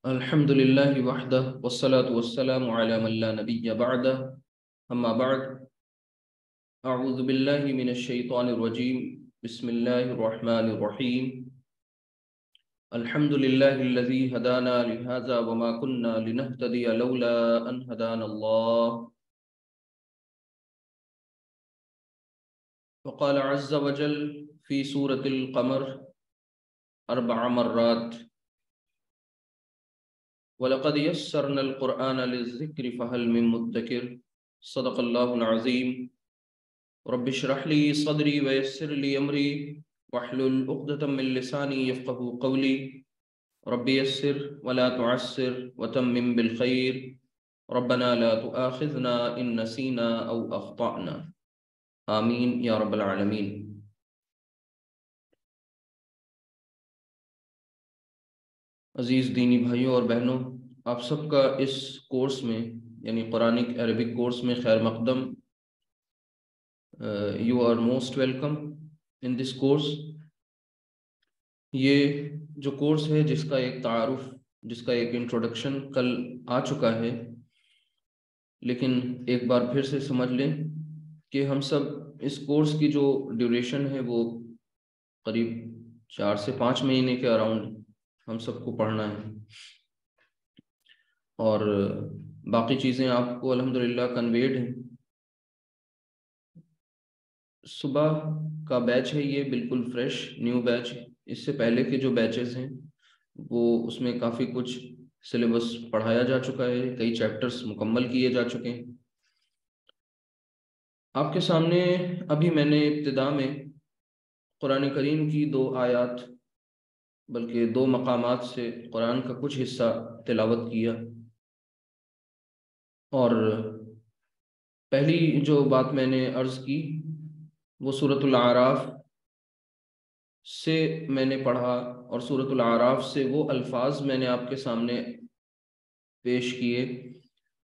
الحمد لله وحده والصلاة والسلام على من لا نبي بعده. أما بعد، أعوذ بالله من الشيطان الرجيم. بسم الله الرحمن الرحيم. الحمد لله الذي هدانا لهذا وما كنا لنهتدي لولا أن هدانا الله. وقال عز وجل في سورة القمر 4 مرات: وَلَقَدْ يَسَّرْنَا الْقُرْآنَ لِلذِّكْرِ فَهَلْ مِن مُّدَّكِرٍ. صدق اللہ العظیم. رب اشرح لي صدري ويسر لي أمري واحلل عقدة من لساني يفقهوا قولي. رب يسر ولا تعسر وتمم بالخير. ربنا لا تؤاخذنا إن نسينا أو أخطأنا. آمین یا رب العالمین. عزیز دینی بھائیوں اور بہنوں، آپ سب کا اس کورس میں یعنی قرآنک عربک کورس میں خیر مقدم. You are most welcome in this course. یہ جو کورس ہے جس کا ایک تعارف، جس کا ایک انٹروڈکشن کل آ چکا ہے، لیکن ایک بار پھر سے سمجھ لیں کہ ہم سب اس کورس کی جو ڈیوریشن ہے وہ قریب 4 سے 5 مہینے کے اراؤنڈ ہم سب کو پڑھنا ہے، اور باقی چیزیں آپ کو الحمدللہ کنویڈ ہیں. صبح کا بیچ ہے یہ بالکل فریش نیو بیچ. اس سے پہلے کے جو بیچز ہیں وہ اس میں کافی کچھ سلیبس پڑھایا جا چکا ہے، کئی چیپٹرز مکمل کیے جا چکے ہیں. آپ کے سامنے ابھی میں نے ابتدا میں قرآن کریم کی 2 آیات بلکہ 2 مقامات سے قرآن کا کچھ حصہ تلاوت کیا، اور پہلی جو بات میں نے عرض کی وہ سورۃ الاعراف سے میں نے پڑھا، اور سورۃ الاعراف سے وہ الفاظ میں نے آپ کے سامنے پیش کیے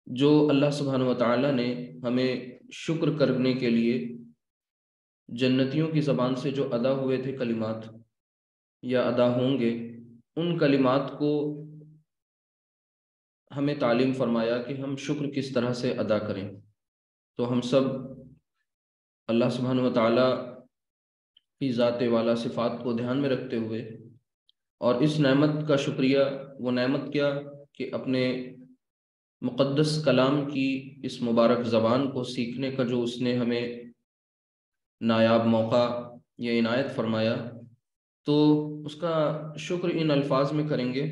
جو اللہ سبحانہ وتعالی نے ہمیں شکر کرنے کے لیے جنتیوں کی زبان سے جو ادا ہوئے تھے کلمات یا ادا ہوں گے، ان کلمات کو ہمیں تعلیم فرمایا کہ ہم شکر کس طرح سے ادا کریں. تو ہم سب اللہ سبحانہ وتعالی کی ذات والا صفات کو دھیان میں رکھتے ہوئے، اور اس نعمت کا شکریہ، وہ نعمت کیا کہ اپنے مقدس کلام کی اس مبارک زبان کو سیکھنے کا جو اس نے ہمیں نایاب موقع یا عنایت فرمایا، تو اس کا شکر ان الفاظ میں کریں گے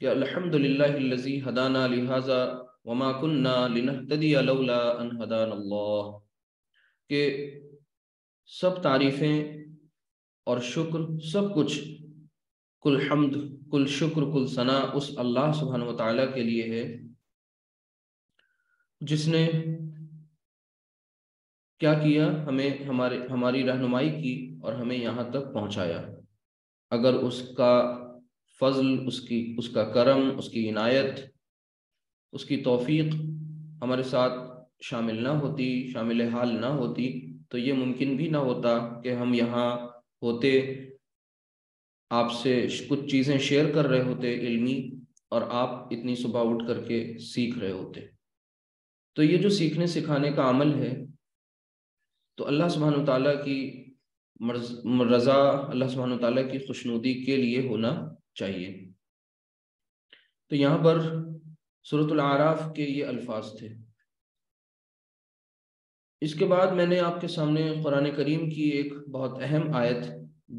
کہ الحمدللہ الذی ہدانا لہذا وما کننا لنہتدی لولا ان ہدانا اللہ، کہ سب تعریفیں اور شکر، سب کچھ، کل حمد، کل شکر، کل ثنا اس اللہ سبحانہ وتعالی کے لیے ہے جس نے کیا کیا، ہمیں ہماری رہنمائی کی اور ہمیں یہاں تک پہنچایا. اگر اس کا فضل، اس کا کرم، اس کی عنایت، اس کی توفیق ہمارے ساتھ شامل نہ ہوتی، شامل حال نہ ہوتی، تو یہ ممکن بھی نہ ہوتا کہ ہم یہاں ہوتے، آپ سے کچھ چیزیں شیئر کر رہے ہوتے علمی، اور آپ اتنی صبح اٹھ کر کے سیکھ رہے ہوتے. تو یہ جو سیکھنے سکھانے کا عمل ہے تو اللہ سبحانہ وتعالیٰ کی رضا، اللہ سبحانہ وتعالیٰ کی خوشنودی کے لیے ہونا چاہیے. تو یہاں پر سورۃ الاعراف کے یہ الفاظ تھے. اس کے بعد میں نے آپ کے سامنے قرآن کریم کی ایک بہت اہم آیت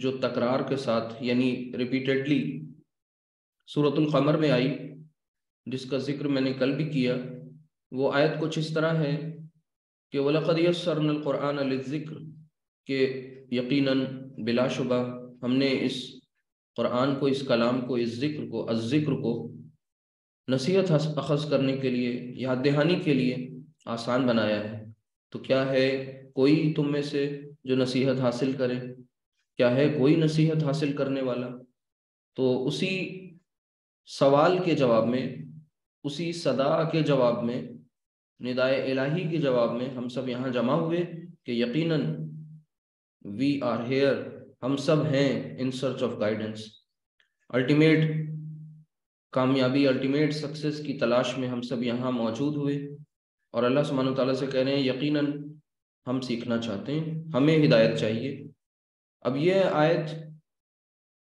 جو تکرار کے ساتھ یعنی ریپیٹڈلی سورۃ القمر میں آئی، جس کا ذکر میں نے کل بھی کیا. وہ آیت کچھ اس طرح ہے کہ وَلَقَدْ يَسَّرْنَا الْقُرْآنَ لِلذِّكْرِ، کہ یقیناً بلا شبہ ہم نے اس قرآن کو، اس کلام کو، اس ذکر کو، الذکر کو نصیحت اخذ کرنے کے لیے، یاد دہانی کے لیے آسان بنایا ہے. تو کیا ہے کوئی تم میں سے جو نصیحت حاصل کرے؟ کیا ہے کوئی نصیحت حاصل کرنے والا؟ تو اسی سوال کے جواب میں، اسی صدا کے جواب میں، ندائے الہی کے جواب میں ہم سب یہاں جمع ہوئے کہ یقیناً وی آر ہیئر، ہم سب ہیں in search of guidance. Ultimate کامیابی الٹیمیٹ سکسیس کی تلاش میں ہم سب یہاں موجود ہوئے اور اللہ سبحانہ و تعالیٰ سے کہہ رہے ہیں یقیناً ہم سیکھنا چاہتے ہیں، ہمیں ہدایت چاہیے۔ اب یہ آیت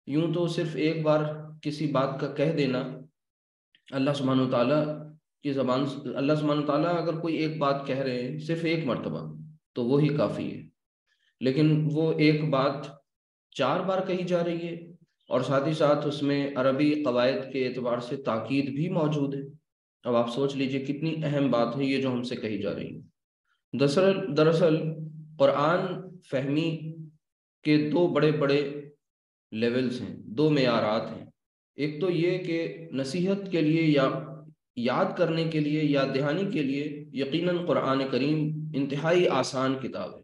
یوں تو صرف ایک بار کسی بات کا کہہ دینا، اللہ سبحانہ و تعالیٰ کی زبان سے، اللہ سبحانہ و تعالیٰ اگر کوئی ایک بات کہہ رہے ہیں صرف ایک مرتبہ تو وہی کافی ہے، لیکن وہ ایک بات 4 بار کہی جا رہی ہے اور ساتھ ہی ساتھ اس میں عربی قواعد کے اعتبار سے تاکید بھی موجود ہے۔ اب آپ سوچ لیجئے کتنی اہم بات ہے یہ جو ہم سے کہی جا رہی ہے۔ دراصل قرآن فہمی کے 2 بڑے بڑے لیولز ہیں، 2 معیارات ہیں۔ ایک تو یہ کہ نصیحت کے لیے یا یاد کرنے کے لیے، یاد دہانی کے لیے یقیناً قرآن کریم انتہائی آسان کتاب ہے،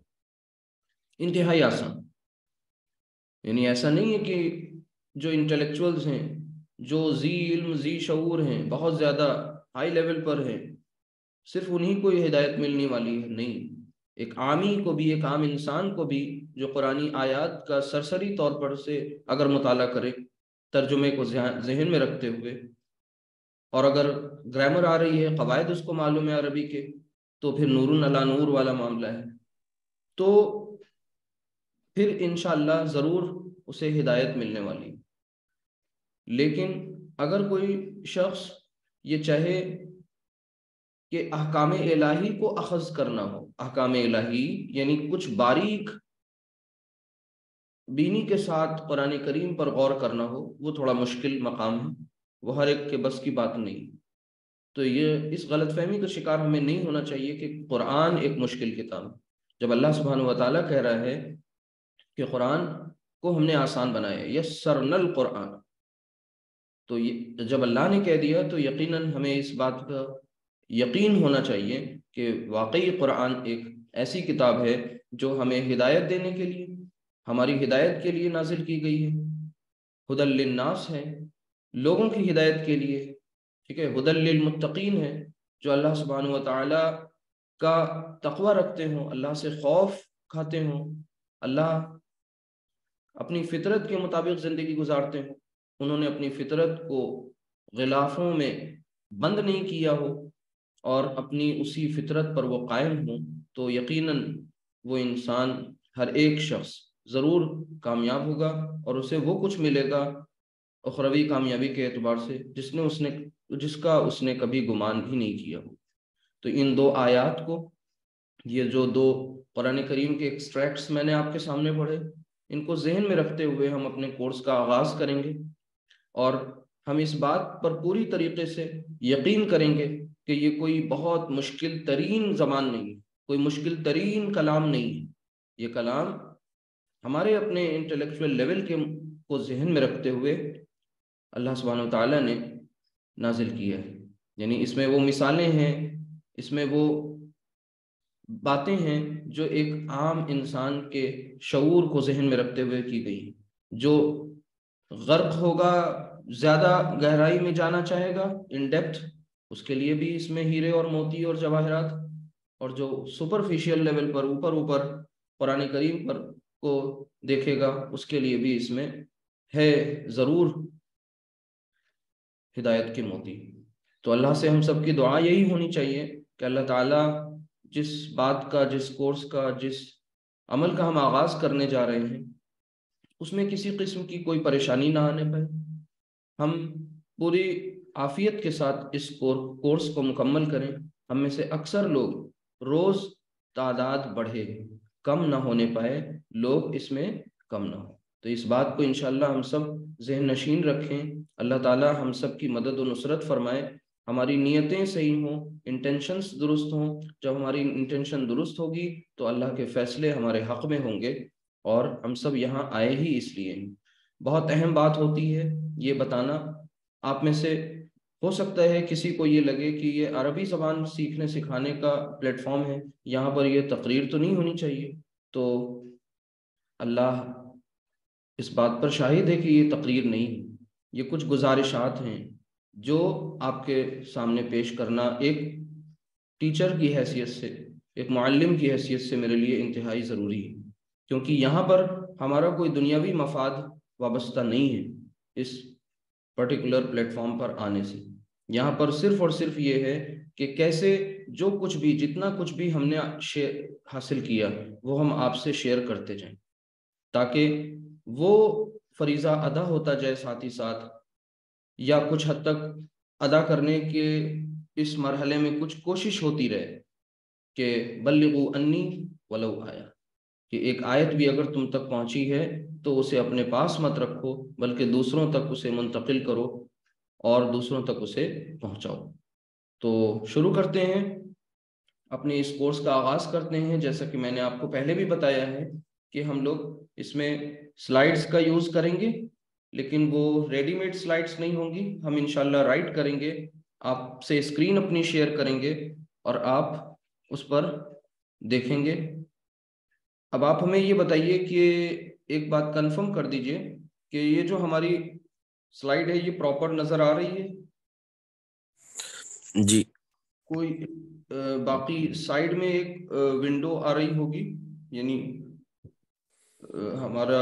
انتہائی آسان۔ یعنی ایسا نہیں ہے کہ جو انٹلیکچوئلز ہیں، جو ذی علم ذی شعور ہیں، بہت زیادہ ہائی لیول پر ہیں، صرف انہی کو یہ ہدایت ملنے والی ہے، نہیں، ایک عامی کو بھی، ایک عام انسان کو بھی جو قرآنی آیات کا سرسری طور پر سے اگر مطالعہ کرے ترجمے کو ذہن میں رکھتے ہوئے، اور اگر گرامر آ رہی ہے، قواعد اس کو معلوم ہے عربی کے، تو پھر نور علی نور والا معاملہ ہے، تو پھر انشاءاللہ ضرور اسے ہدایت ملنے والی۔ لیکن اگر کوئی شخص یہ چاہے کہ احکام الہی کو اخذ کرنا ہو، احکام الہی یعنی کچھ باریک بینی کے ساتھ قرآن کریم پر غور کرنا ہو، وہ تھوڑا مشکل مقام ہے، وہ ہر ایک کے بس کی بات نہیں۔ تو یہ اس غلط فہمی کا شکار ہمیں نہیں ہونا چاہیے کہ قرآن ایک مشکل کتاب ہے۔ جب اللہ سبحانہ و تعالیٰ کہہ رہا ہے کہ قرآن کو ہم نے آسان بنایا، یسرنا القرآن، تو جب اللہ نے کہہ دیا تو یقیناً ہمیں اس بات کا یقین ہونا چاہیے کہ واقعی قرآن ایک ایسی کتاب ہے جو ہمیں ہدایت دینے کے لیے، ہماری ہدایت کے لیے نازل کی گئی ہے، ہدی للناس ہے، لوگوں کی ہدایت کے لیے، ٹھیک ہے، ہدی للمتقین ہے، جو اللہ سبحانہ و تعالیٰ کا تقوی رکھتے ہوں، اللہ سے خوف کھاتے ہوں، اللہ اپنی فطرت کے مطابق زندگی گزارتے ہوں، انہوں نے اپنی فطرت کو غلافوں میں بند نہیں کیا ہو اور اپنی اسی فطرت پر وہ قائم ہوں، تو یقیناً وہ انسان، ہر ایک شخص ضرور کامیاب ہوگا اور اسے وہ کچھ ملے گا اخروی کامیابی کے اعتبار سے جس کا اس نے کبھی گمان بھی نہیں کیا ہو۔ تو ان 2 آیات کو، یہ جو 2 قرآن کریم کے ایکسٹریکٹس میں نے آپ کے سامنے پڑھے، ان کو ذہن میں رکھتے ہوئے ہم اپنے کورس کا آغاز کریں گے اور ہم اس بات پر پوری طریقے سے یقین کریں گے کہ یہ کوئی بہت مشکل ترین زبان نہیں، کوئی مشکل ترین کلام نہیں ہے، یہ کلام ہمارے اپنے انٹلیکچوئل لیول کو ذہن میں رکھتے ہوئے اللہ سبحانہ وتعالیٰ نے نازل کیا ہے۔ یعنی اس میں وہ مثالیں ہیں، اس میں وہ باتیں ہیں جو ایک عام انسان کے شعور کو ذہن میں رکھتے ہوئے کی گئی، جو غرق ہوگا، زیادہ گہرائی میں جانا چاہے گا، ان ڈیپتھ، اس کے لیے بھی اس میں ہیرے اور موتی اور جواہرات، اور جو سپرفیشل لیول پر اوپر قرآن کریم پر کو دیکھے گا، اس کے لیے بھی اس میں ہے ضرور ہدایت کے موتی۔ تو اللہ سے ہم سب کی دعا یہی ہونی چاہیے کہ اللہ تعالیٰ جس بات کا، جس کورس کا، جس عمل کا ہم آغاز کرنے جا رہے ہیں، اس میں کسی قسم کی کوئی پریشانی نہ آنے پائے، ہم پوری عافیت کے ساتھ اس کورس کو مکمل کریں۔ ہم میں سے اکثر لوگ روز تعداد بڑھے، کم نہ ہونے پائے، لوگ اس میں کم نہ ہو۔ تو اس بات کو انشاءاللہ ہم سب ذہن نشین رکھیں، اللہ تعالیٰ ہم سب کی مدد و نصرت فرمائے، ہماری نیتیں صحیح ہوں، انٹینشنز درست ہوں۔ جب ہماری انٹینشن درست ہوگی تو اللہ کے فیصلے ہمارے حق میں ہوں گے، اور ہم سب یہاں آئے ہی اس لیے ہیں۔ بہت اہم بات ہوتی ہے یہ بتانا، آپ میں سے ہو سکتا ہے کسی کو یہ لگے کہ یہ عربی زبان سیکھنے سکھانے کا پلیٹ فارم ہے، یہاں پر یہ تقریر تو نہیں ہونی چاہیے۔ تو اللہ اس بات پر شاہد ہے کہ یہ تقریر نہیں ہے، یہ کچھ گزارشات ہیں جو آپ کے سامنے پیش کرنا ایک ٹیچر کی حیثیت سے، ایک معلم کی حیثیت سے میرے لیے انتہائی ضروری ہے، کیونکہ یہاں پر ہمارا کوئی دنیاوی مفاد وابستہ نہیں ہے۔ اس پرٹیکولر پلیٹ فارم پر آنے سے. یہاں پر صرف اور صرف یہ ہے کہ کیسے جو کچھ بھی جتنا کچھ بھی ہم نے حاصل کیا وہ ہم آپ سے شیئر کرتے جائیں تاکہ وہ فریضہ ادا ہوتا جائے ساتھ ہی ساتھ, یا کچھ حد تک ادا کرنے کے اس مرحلے میں کچھ کوشش ہوتی رہے کہ بلغوا انی ولو آیا, کہ ایک آیت بھی اگر تم تک پہنچی ہے تو اسے اپنے پاس مت رکھو بلکہ دوسروں تک اسے منتقل کرو اور دوسروں تک اسے پہنچاؤ. تو شروع کرتے ہیں, اپنے اس کورس کا آغاز کرتے ہیں. جیسا کہ میں نے آپ کو پہلے بھی بتایا ہے کہ ہم لوگ اس میں سلائیڈز کا یوز کریں گے, لیکن وہ ریڈی میڈ سلائیڈز نہیں ہوں گی. ہم انشاءاللہ رائٹ کریں گے, آپ سے اسکرین اپنی شیئر کریں گے اور آپ اس پر دیکھیں گے. اب آپ ہمیں یہ بتائیے کہ ایک بات کنفرم کر دیجئے کہ یہ جو ہماری سلائیڈ ہے یہ پراپر نظر آ رہی ہے؟ جی. کوئی باقی سائیڈ میں ایک ونڈو آ رہی ہوگی, یعنی ہمارا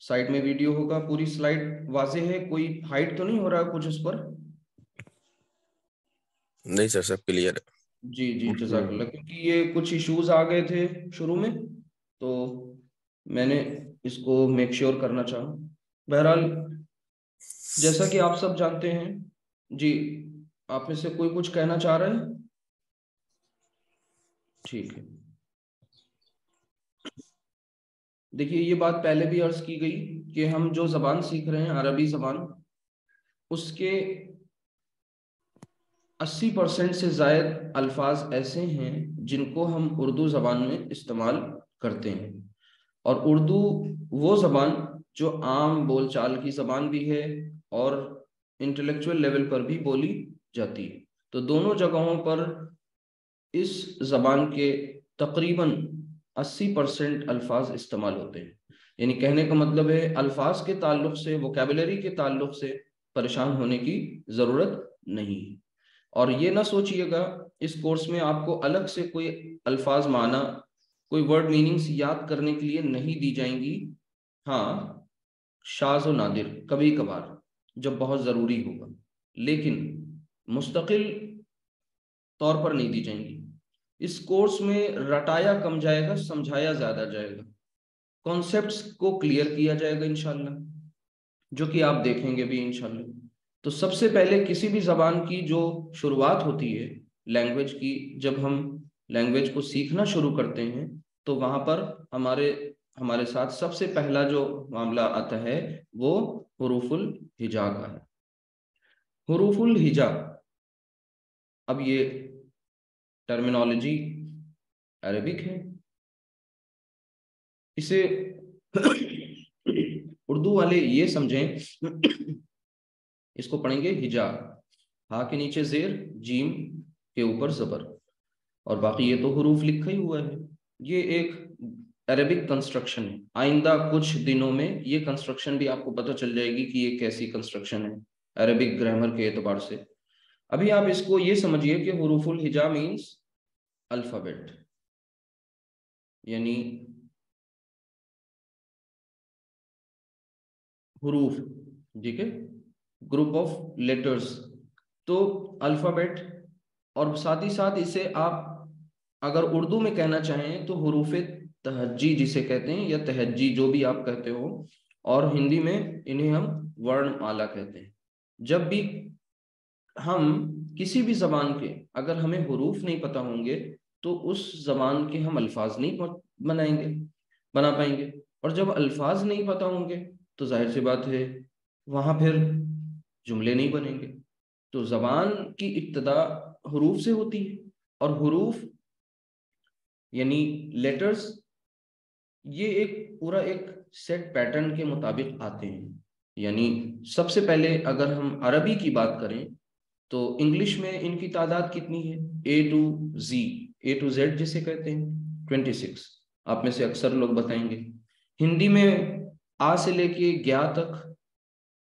سائیڈ میں ویڈیو ہوگا, پوری سلائیڈ واضح ہے, کوئی ہائٹ تو نہیں ہو رہا کچھ اس پر؟ نہیں سر, سب کلیئر ہے. جی جی جزاک اللہ, کیونکہ یہ کچھ ایشوز آ گئے تھے شروع میں تو میں نے اس کو میک شیور کرنا چاہا. بہرحال جیسا کہ آپ سب جانتے ہیں, جی آپ میں سے کوئی کچھ کہنا چاہ رہے ہیں؟ ٹھیک ہے. دیکھیے یہ بات پہلے بھی عرض کی گئی کہ ہم جو زبان سیکھ رہے ہیں عربی زبان, اس کے 80% سے زائد الفاظ ایسے ہیں جن کو ہم اردو زبان میں استعمال کرتے ہیں, اور اردو وہ زبان جو عام بول چال کی زبان بھی ہے اور انٹلیکچوئل لیول پر بھی بولی جاتی ہے. تو دونوں جگہوں پر اس زبان کے تقریباً 80% الفاظ استعمال ہوتے ہیں. یعنی کہنے کا مطلب ہے الفاظ کے تعلق سے, ووکیبلری کے تعلق سے پریشان ہونے کی ضرورت نہیں. اور یہ نہ سوچئے گا اس کورس میں آپ کو الگ سے کوئی الفاظ معنی, کوئی ورڈ میننگز یاد کرنے کے لیے نہیں دی جائیں گی. ہاں شاذ و نادر کبھی کبھار جب بہت ضروری ہوگا, لیکن مستقل طور پر نہیں دی جائیں گی. اس کورس میں رٹایا کم جائے گا, سمجھایا زیادہ جائے گا, کانسیپٹس کو کلیئر کیا جائے گا انشاءاللہ, جو کہ آپ دیکھیں گے بھی انشاءاللہ. تو سب سے پہلے کسی بھی زبان کی جو شروعات ہوتی ہے لینگویج کی, جب ہم لینگویج کو سیکھنا شروع کرتے ہیں تو وہاں پر ہمارے ساتھ سب سے پہلا جو معاملہ آتا ہے وہ حروف الہجا کا ہے. حروف الہجا, اب یہ ٹرمینالوجی عربک ہے, اسے اردو والے یہ سمجھیں, اس کو پڑھیں گے ہجا, ہا کے نیچے زیر, جیم کے اوپر زبر, اور باقی یہ تو حروف لکھا ہی ہوا ہے. یہ ایک عربک کنسٹرکشن ہے. آئندہ کچھ دنوں میں یہ کنسٹرکشن بھی آپ کو پتہ چل جائے گی کہ یہ کیسی کنسٹرکشن ہے عربک گرامر کے اعتبار سے. ابھی آپ اس کو یہ سمجھیے کہ حروف الہجا مینس الفابیٹ, یعنی حروف, ٹھیک ہے, گروپ آف لیٹرز. تو الفابیٹ, اور ساتھ ہی ساتھ اسے آپ اگر اردو میں کہنا چاہیں تو حروف تہجی جسے کہتے ہیں, یا تہجی جو بھی آپ کہتے ہو, اور ہندی میں انہیں ہم ورن مالا کہتے ہیں. جب بھی ہم کسی بھی زبان کے اگر ہمیں حروف نہیں پتہ ہوں گے تو اس زبان کے ہم الفاظ نہیں بنا پائیں گے, اور جب الفاظ نہیں پتہ ہوں گے تو ظاہر سی بات ہے وہاں پھر جملے نہیں بنیں گے. تو زبان کی ابتدا حروف سے ہوتی ہے, اور حروف یعنی لیٹرز یہ ایک پورا ایک سیٹ پیٹرن کے مطابق آتے ہیں. یعنی سب سے پہلے اگر ہم عربی کی بات کریں تو انگلش میں ان کی تعداد کتنی ہے, A to Z, A to Z جسے کہتے ہیں 26, آپ میں سے اکثر لوگ بتائیں گے. ہندی میں آ سے لے کے گیا تک,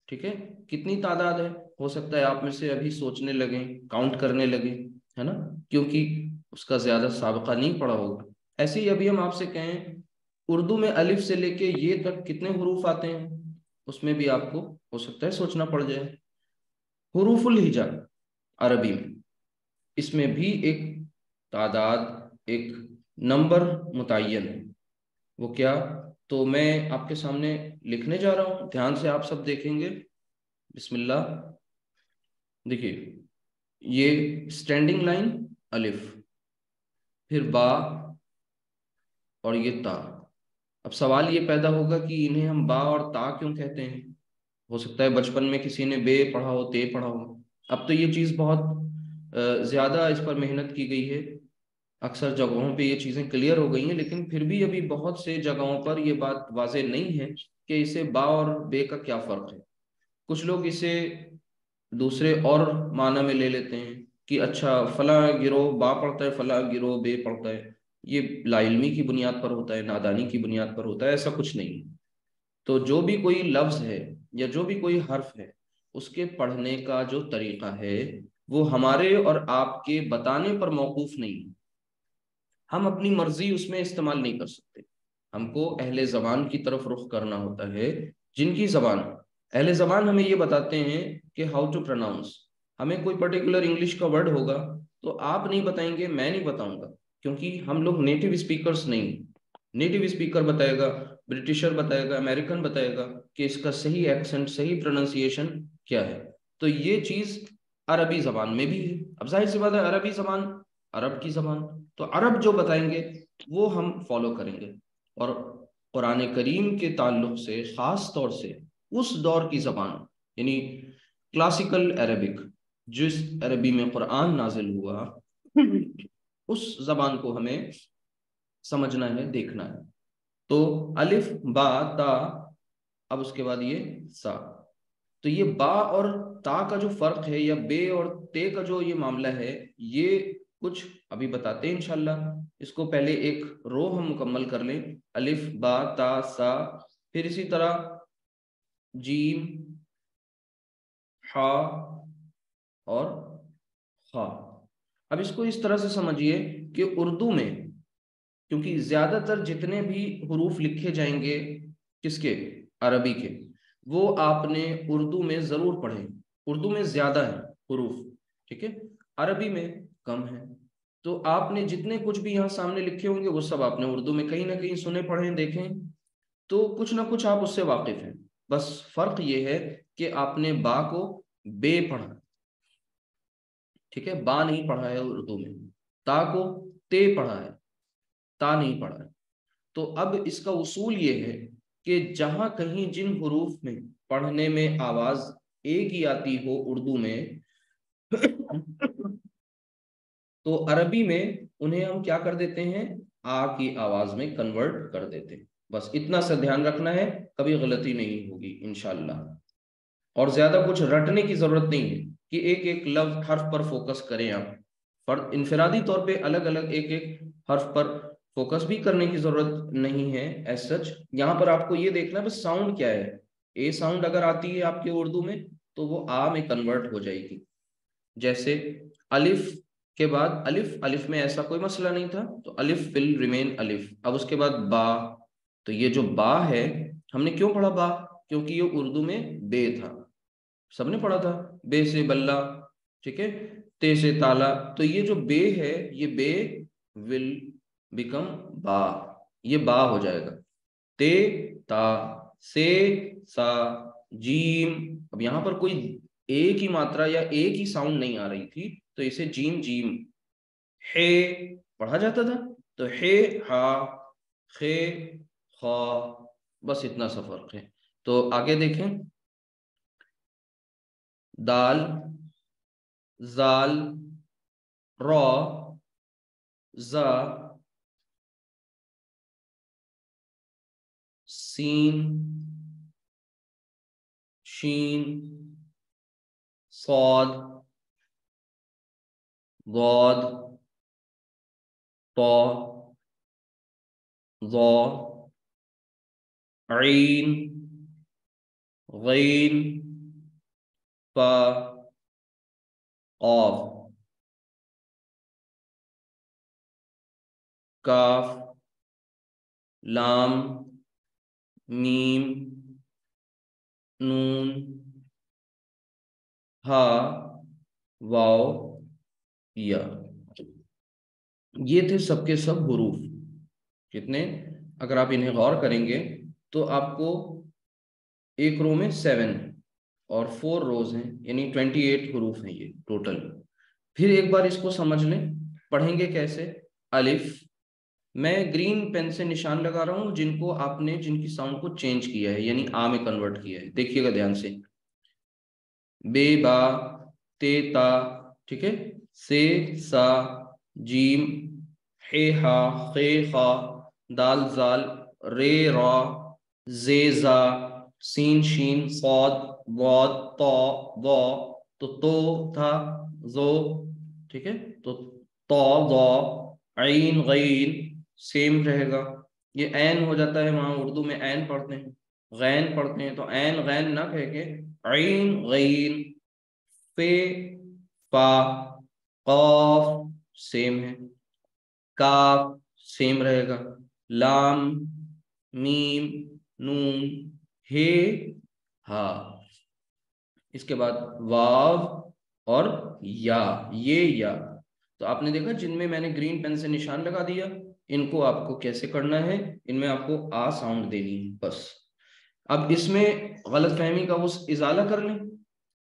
ٹھیک ہے, کتنی تعداد ہے؟ ہو سکتا ہے آپ میں سے ابھی سوچنے لگیں, کاؤنٹ کرنے لگیں, ہے نا, کیونکہ اس کا زیادہ سابقہ نہیں پڑا ہوگا. ایسے ہی ابھی ہم آپ سے کہیں اردو میں الف سے لے کے یہ تک کتنے حروف آتے ہیں, اس میں بھی آپ کو ہو سکتا ہے سوچنا پڑ جائے. حروف الہجا عربی میں، اس میں بھی ایک تعداد، ایک نمبر متعین ہے. وہ کیا؟ تو میں آپ کے سامنے لکھنے جا رہا ہوں، دھیان سے آپ سب دیکھیں گے. بسم اللہ. دیکھیے، یہ اسٹینڈنگ لائن الف، پھر با، اور یہ تا. اب سوال یہ پیدا ہوگا کہ انہیں ہم با اور تا کیوں کہتے ہیں؟ ہو سکتا ہے بچپن میں کسی نے بے پڑھا ہو، تے پڑھا ہو. اب تو یہ چیز بہت زیادہ اس پر محنت کی گئی ہے، اکثر جگہوں پہ یہ چیزیں کلیئر ہو گئی ہیں، لیکن پھر بھی ابھی بہت سے جگہوں پر یہ بات واضح نہیں ہے کہ اسے با اور بے کا کیا فرق ہے. کچھ لوگ اسے دوسرے اور معنی میں لے لیتے ہیں کہ اچھا فلاں گروہ با پڑھتا ہے، فلاں گروہ بے پڑھتا ہے. یہ لا علمی کی بنیاد پر ہوتا ہے، نادانی کی بنیاد پر ہوتا ہے، ایسا کچھ نہیں. تو جو بھی کوئی لفظ ہے یا جو بھی کوئی حرف ہے، اس کے پڑھنے کا جو طریقہ ہے وہ ہمارے اور آپ کے بتانے پر موقوف نہیں. ہم اپنی مرضی اس میں استعمال نہیں کر سکتے. ہم کو اہل زبان کی طرف رخ کرنا ہوتا ہے، جن کی زبان، اہل زبان ہمیں یہ بتاتے ہیں کہ ہاؤ ٹو پروناؤنس. ہمیں کوئی پرٹیکولر انگلش کا ورڈ ہوگا تو آپ نہیں بتائیں گے، میں نہیں بتاؤں گا، کیونکہ ہم لوگ نیٹو اسپیکرز نہیں. نیٹو اسپیکر بتائے گا، برٹشر بتائے گا، امریکن بتائے گا کہ اس کا صحیح ایکسنٹ، صحیح پروننسیشن کیا ہے. تو یہ چیز عربی زبان میں بھی ہے. اب ظاہر سی بات ہے، عربی زبان عرب کی زبان، تو عرب جو بتائیں گے وہ ہم فالو کریں گے. اور قرآن کریم کے تعلق سے خاص طور سے اس دور کی زبان، یعنی کلاسیکل عربک، جس عربی میں قرآن نازل ہوا، اس زبان کو ہمیں سمجھنا ہے، دیکھنا ہے. تو الف با تا، اب اس کے بعد یہ سا. تو یہ با اور تا کا جو فرق ہے، یا بے اور تے کا جو یہ معاملہ ہے، یہ کچھ ابھی بتاتے ہیں انشاءاللہ. اس کو پہلے ایک رو ہم مکمل کر لیں. الف با تا سا، پھر اسی طرح جیم، ہا اور خا. اب اس کو اس طرح سے سمجھیے کہ اردو میں، کیونکہ زیادہ تر جتنے بھی حروف لکھے جائیں گے کس کے، عربی کے، وہ آپ نے اردو میں ضرور پڑھیں. اردو میں زیادہ ہے حروف، ٹھیک ہے، عربی میں کم ہے. تو آپ نے جتنے کچھ بھی یہاں سامنے لکھے ہوں گے وہ سب آپ نے اردو میں کہیں نہ کہیں سنے، پڑھیں، دیکھیں. تو کچھ نہ کچھ آپ اس سے واقف ہیں. بس فرق یہ ہے کہ آپ نے با کو بے پڑھا، ٹھیک ہے، با نہیں پڑھا ہے اردو میں. تا کو تے پڑھا ہے، تا نہیں پڑھا ہے. تو اب اس کا اصول یہ ہے کہ جہاں کہیں جن حروف میں پڑھنے میں آواز ایک ہی آتی ہو اردو میں، تو عربی میں انہیں ہم کیا کر دیتے ہیں، آ کی آواز میں کنورٹ کر دیتے ہیں. بس اتنا سا دھیان رکھنا ہے، کبھی غلطی نہیں ہوگی انشاءاللہ. اور زیادہ کچھ رٹنے کی ضرورت نہیں ہے کہ ایک ایک لفظ حرف پر فوکس کریں آپ. انفرادی طور پہ الگ الگ ایک ایک حرف پر فوکس بھی کرنے کی ضرورت نہیں ہے ایز سچ. یہاں پر آپ کو یہ دیکھنا ہے بس ساؤنڈ کیا ہے. اے ساؤنڈ اگر آتی ہے آپ کے اردو میں تو وہ آ میں کنورٹ ہو جائے گی. جیسے الف کے بعد الف، الف میں ایسا کوئی مسئلہ نہیں تھا، تو الف ول ریمین الف. اب اس کے بعد با، تو یہ جو با ہے، ہم نے کیوں پڑھا با؟ کیونکہ یہ اردو میں بے تھا، سب نے پڑھا تھا، بے سے بلہ، ٹھیک ہے، تے سے تالا. تو یہ جو بے ہے، یہ بے ول بیکم با، یہ با ہو جائے گا. تے تا، سے سا، جیم. اب یہاں پر کوئی ایک ہی ماترا یا ایک ہی ساؤنڈ نہیں آ رہی تھی، تو اسے جیم جیم. ہے پڑھا جاتا تھا، تو ہے ہا، خے خا. بس اتنا سا فرق ہے. تو آگے دیکھیں، دال، زال، را، زا، سین، شین، صاد، ضاد، طا، ظا، عین، غین، فا، قاف، کاف، لام، میم، نون، ہا واو یا، یہ تھے سب کے سب حروف. کتنے؟ اگر آپ انہیں غور کریں گے تو آپ کو ایک رو میں 7 اور 4 روز ہیں، یعنی 28 حروف ہیں یہ ٹوٹل. پھر ایک بار اس کو سمجھ لیں، پڑھیں گے کیسے. الف، میں گرین پین سے نشان لگا رہا ہوں جن کو آپ نے جن کی ساؤنڈ کو چینج کیا ہے، یعنی آ میں کنورٹ کیا ہے. دیکھیے گا دھیان سے. بے با، تے تا، ٹھیک ہے، سے سا، جیم ہے ہا، خے خا، دال زال، رے را، زے زا، سین شین، صاد ضاد، طا ضا. تو تھا، زو، ٹھیک ہے، تو طا ضا، عین غین سیم رہے گا. یہ عین ہو جاتا ہے، وہاں اردو میں عین پڑھتے ہیں، غین پڑھتے ہیں، تو عین غین نہ کہہ کے عین غین. فے فا، قاف سیم ہے، کاف سیم رہے گا، لام میم نون ہے ہا. اس کے بعد واو اور یا، یہ یا. تو آپ نے دیکھا جن میں نے گرین پین سے نشان لگا دیا، ان کو آپ کو کیسے کرنا ہے، ان میں آپ کو آ ساؤنڈ دینی ہے بس. اب اس میں غلط فہمی کا وہ ازالہ کر لیں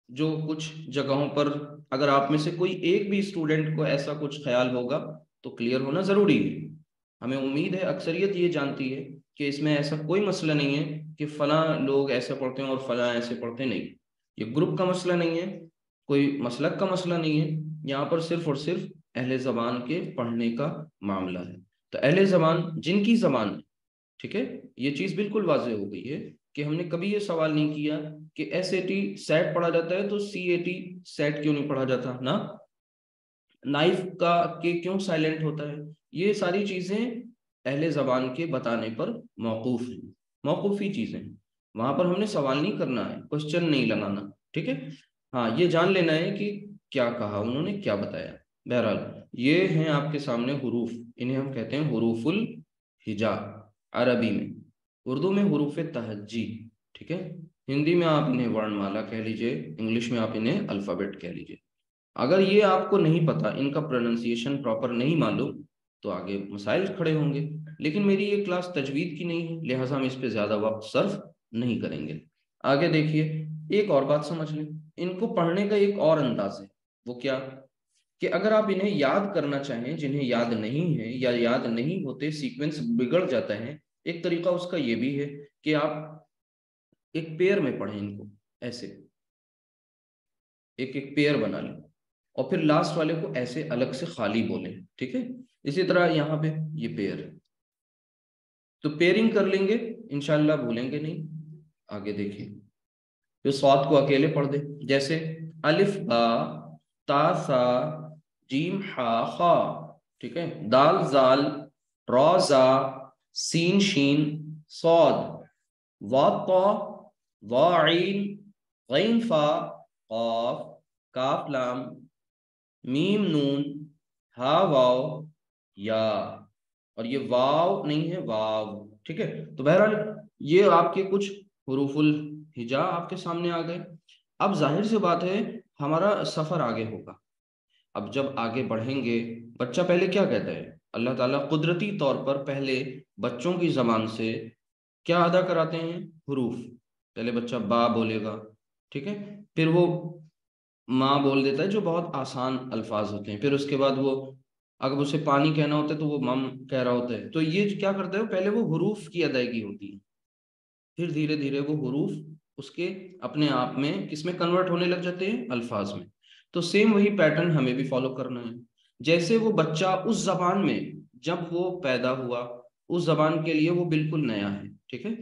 جو کچھ جگہوں پر اگر آپ میں سے کوئی ایک بھی اسٹوڈنٹ کو ایسا کچھ خیال ہوگا تو کلیئر ہونا ضروری ہے. ہمیں امید ہے اکثریت یہ جانتی ہے کہ اس میں ایسا کوئی مسئلہ نہیں ہے کہ فلاں لوگ ایسے پڑھتے ہیں اور فلاں ایسے پڑھتے نہیں. یہ گروپ کا مسئلہ نہیں ہے، کوئی مسلک کا مسئلہ نہیں ہے. یہاں پر صرف اور صرف اہل زبان کے پڑھنے کا معاملہ ہے. تو اہل زبان جن کی زبان، ٹھیک ہے، یہ چیز بالکل واضح ہو گئی ہے کہ ہم نے کبھی یہ سوال نہیں کیا کہ ایس اے ٹی سیٹ پڑھا جاتا ہے تو سی اے ٹی سیٹ کیوں نہیں پڑھا جاتا نا، نائف کا کہ کیوں سائلنٹ ہوتا ہے. یہ ساری چیزیں اہل زبان کے بتانے پر موقوف ہیں، موقوفی چیزیں ہیں. وہاں پر ہم نے سوال نہیں کرنا ہے، کوشچن نہیں لگانا، ٹھیک ہے. ہاں یہ جان لینا ہے کہ کیا کہا انہوں نے، کیا بتایا. بہرحال یہ ہیں آپ کے سامنے حروف، انہیں ہم کہتے ہیں حروف الہجا عربی میں. اردو میں حروف تہجی، ٹھیک ہے. ہندی میں آپ انہیں ورن مالا کہہ لیجئے، انگلش میں آپ انہیں الفابیٹ کہہ لیجئے. اگر یہ آپ کو نہیں پتا، ان کا پروننسیشن پراپر نہیں معلوم، تو آگے مسائل کھڑے ہوں گے. لیکن میری یہ کلاس تجوید کی نہیں ہے، لہٰذا ہم اس پہ زیادہ وقت صرف نہیں کریں گے. آگے دیکھیے، ایک اور بات سمجھ لیں، ان کو پڑھنے کا ایک اور انداز ہے. وہ کیا کہ اگر آپ انہیں یاد کرنا چاہیں جنہیں یاد نہیں ہے یا یاد نہیں ہوتے، سیکوینس بگڑ جاتا ہے، ایک طریقہ اس کا یہ بھی ہے کہ آپ ایک پیر میں پڑھیں ان کو، ایسے ایک ایک پیر بنا لیں اور پھر لاسٹ والے کو ایسے الگ سے خالی بولیں، ٹھیک ہے. اسی طرح یہاں پہ یہ پیر، تو پیرنگ کر لیں گے انشاءاللہ، بھولیں گے نہیں. آگے دیکھیں، جو صاد کو اکیلے پڑھ دیں، جیسے الف با تا سا جیم ہا خا، ٹھیک ہے، دال زال را زا سین شین صاد وا طا وا عین غین فا قاف کاف لام میم نون ہا واو یا. اور یہ واو نہیں ہے، واو، ٹھیک ہے. تو بہرحال یہ آپ کے کچھ حروف الہجا آپ کے سامنے آ گئے. اب ظاہر سی بات ہے ہمارا سفر آگے ہوگا. اب جب آگے بڑھیں گے، بچہ پہلے کیا کہتا ہے، اللہ تعالیٰ قدرتی طور پر پہلے بچوں کی زبان سے کیا ادا کراتے ہیں، حروف. پہلے بچہ با بولے گا، ٹھیک ہے، پھر وہ ماں بول دیتا ہے جو بہت آسان الفاظ ہوتے ہیں، پھر اس کے بعد وہ اگر اسے پانی کہنا ہوتا ہے تو وہ مم کہہ رہا ہوتا ہے. تو یہ کیا کرتا ہے، پہلے وہ حروف کی ادائیگی ہوتی ہے، پھر دھیرے دھیرے وہ حروف اس کے اپنے آپ میں کس میں کنورٹ ہونے لگ جاتے ہیں، الفاظ میں. تو سیم وہی پیٹرن ہمیں بھی فالو کرنا ہے. جیسے وہ بچہ اس زبان میں جب وہ پیدا ہوا، اس زبان کے لیے وہ بالکل نیا ہے، ٹھیک ہے،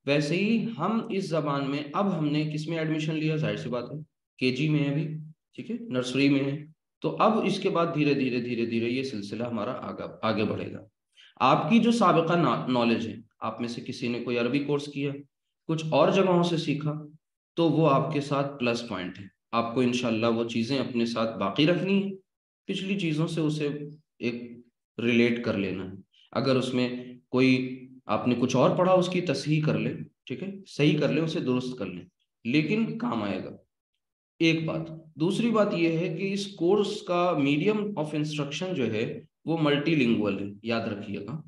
ویسے ہی ہم اس زبان میں اب ہم نے کس میں ایڈمیشن لیا، ظاہر سی بات ہے کے جی میں ہے ابھی، ٹھیک ہے، نرسری میں ہے. تو اب اس کے بعد دھیرے دھیرے دھیرے دھیرے یہ سلسلہ ہمارا آگے بڑھے گا. آپ کی جو سابقہ نالج ہے، آپ میں سے کسی نے کوئی عربی کورس کیا، کچھ اور جگہوں سے سیکھا، تو وہ آپ کے ساتھ پلس پوائنٹ ہے. آپ کو انشاءاللہ وہ چیزیں اپنے ساتھ باقی رکھنی ہیں، پچھلی چیزوں سے اسے ایک ریلیٹ کر لینا ہے. اگر اس میں کوئی آپ نے کچھ اور پڑھا، اس کی تصحیح کر لیں، ٹھیک ہے، صحیح کر لیں، اسے درست کر لیں، لیکن کام آئے گا. ایک بات. دوسری بات یہ ہے کہ اس کورس کا میڈیم آف انسٹرکشن جو ہے وہ ملٹی لنگول ہے. یاد رکھیے گا,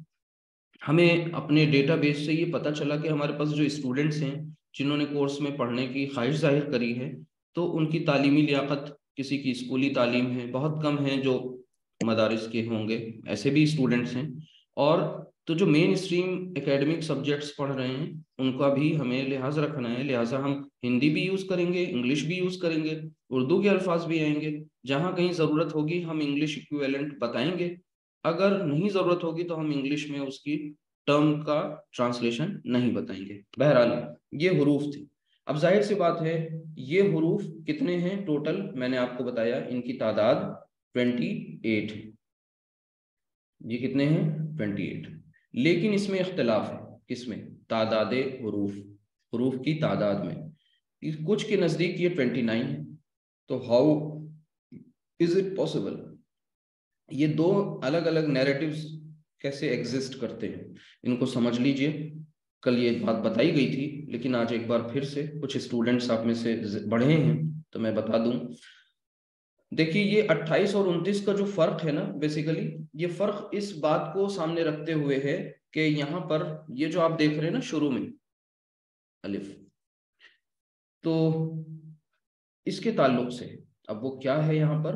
ہمیں اپنے ڈیٹا بیس سے یہ پتہ چلا کہ ہمارے پاس جو اسٹوڈنٹس ہیں جنہوں نے کورس میں پڑھنے کی خواہش ظاہر کری ہے, تو ان کی تعلیمی لیاقت, کسی کی اسکولی تعلیم ہے, بہت کم ہیں جو مدارس کے ہوں گے, ایسے بھی اسٹوڈنٹس ہیں. اور تو جو مین اسٹریم اکیڈمک سبجیکٹس پڑھ رہے ہیں ان کا بھی ہمیں لحاظ رکھنا ہے. لہٰذا ہم ہندی بھی یوز کریں گے, انگلش بھی یوز کریں گے, اردو کے الفاظ بھی آئیں گے. جہاں کہیں ضرورت ہوگی ہم انگلش ایکویولنٹ بتائیں گے, اگر نہیں ضرورت ہوگی تو ہم انگلش میں اس کی ٹرم کا ٹرانسلیشن نہیں بتائیں گے. بہرحال یہ حروف تھے. اب ظاہر سی بات ہے یہ حروف کتنے ہیں ٹوٹل, میں نے آپ کو بتایا ان کی تعداد 28 ہے. یہ کتنے ہیں 28. لیکن اس میں اختلاف ہے. کس میں؟ تعداد حروف, حروف کی تعداد میں. کچھ کے نزدیک یہ 29 ہے. تو ہاؤ از اٹ پاسبل؟ یہ دو الگ الگ نیریٹیوز کیسے ایگزسٹ کرتے ہیں, ان کو سمجھ لیجئے. کل یہ بات بتائی گئی تھی لیکن آج ایک بار پھر سے کچھ اسٹوڈنٹس آپ میں سے بڑھے ہیں تو میں بتا دوں. دیکھیے یہ 28 اور 29 کا جو فرق ہے نا, بیسیکلی یہ فرق اس بات کو سامنے رکھتے ہوئے ہے کہ یہاں پر یہ جو آپ دیکھ رہے ہیں نا شروع میں الف, تو اس کے تعلق سے اب وہ کیا ہے یہاں پر,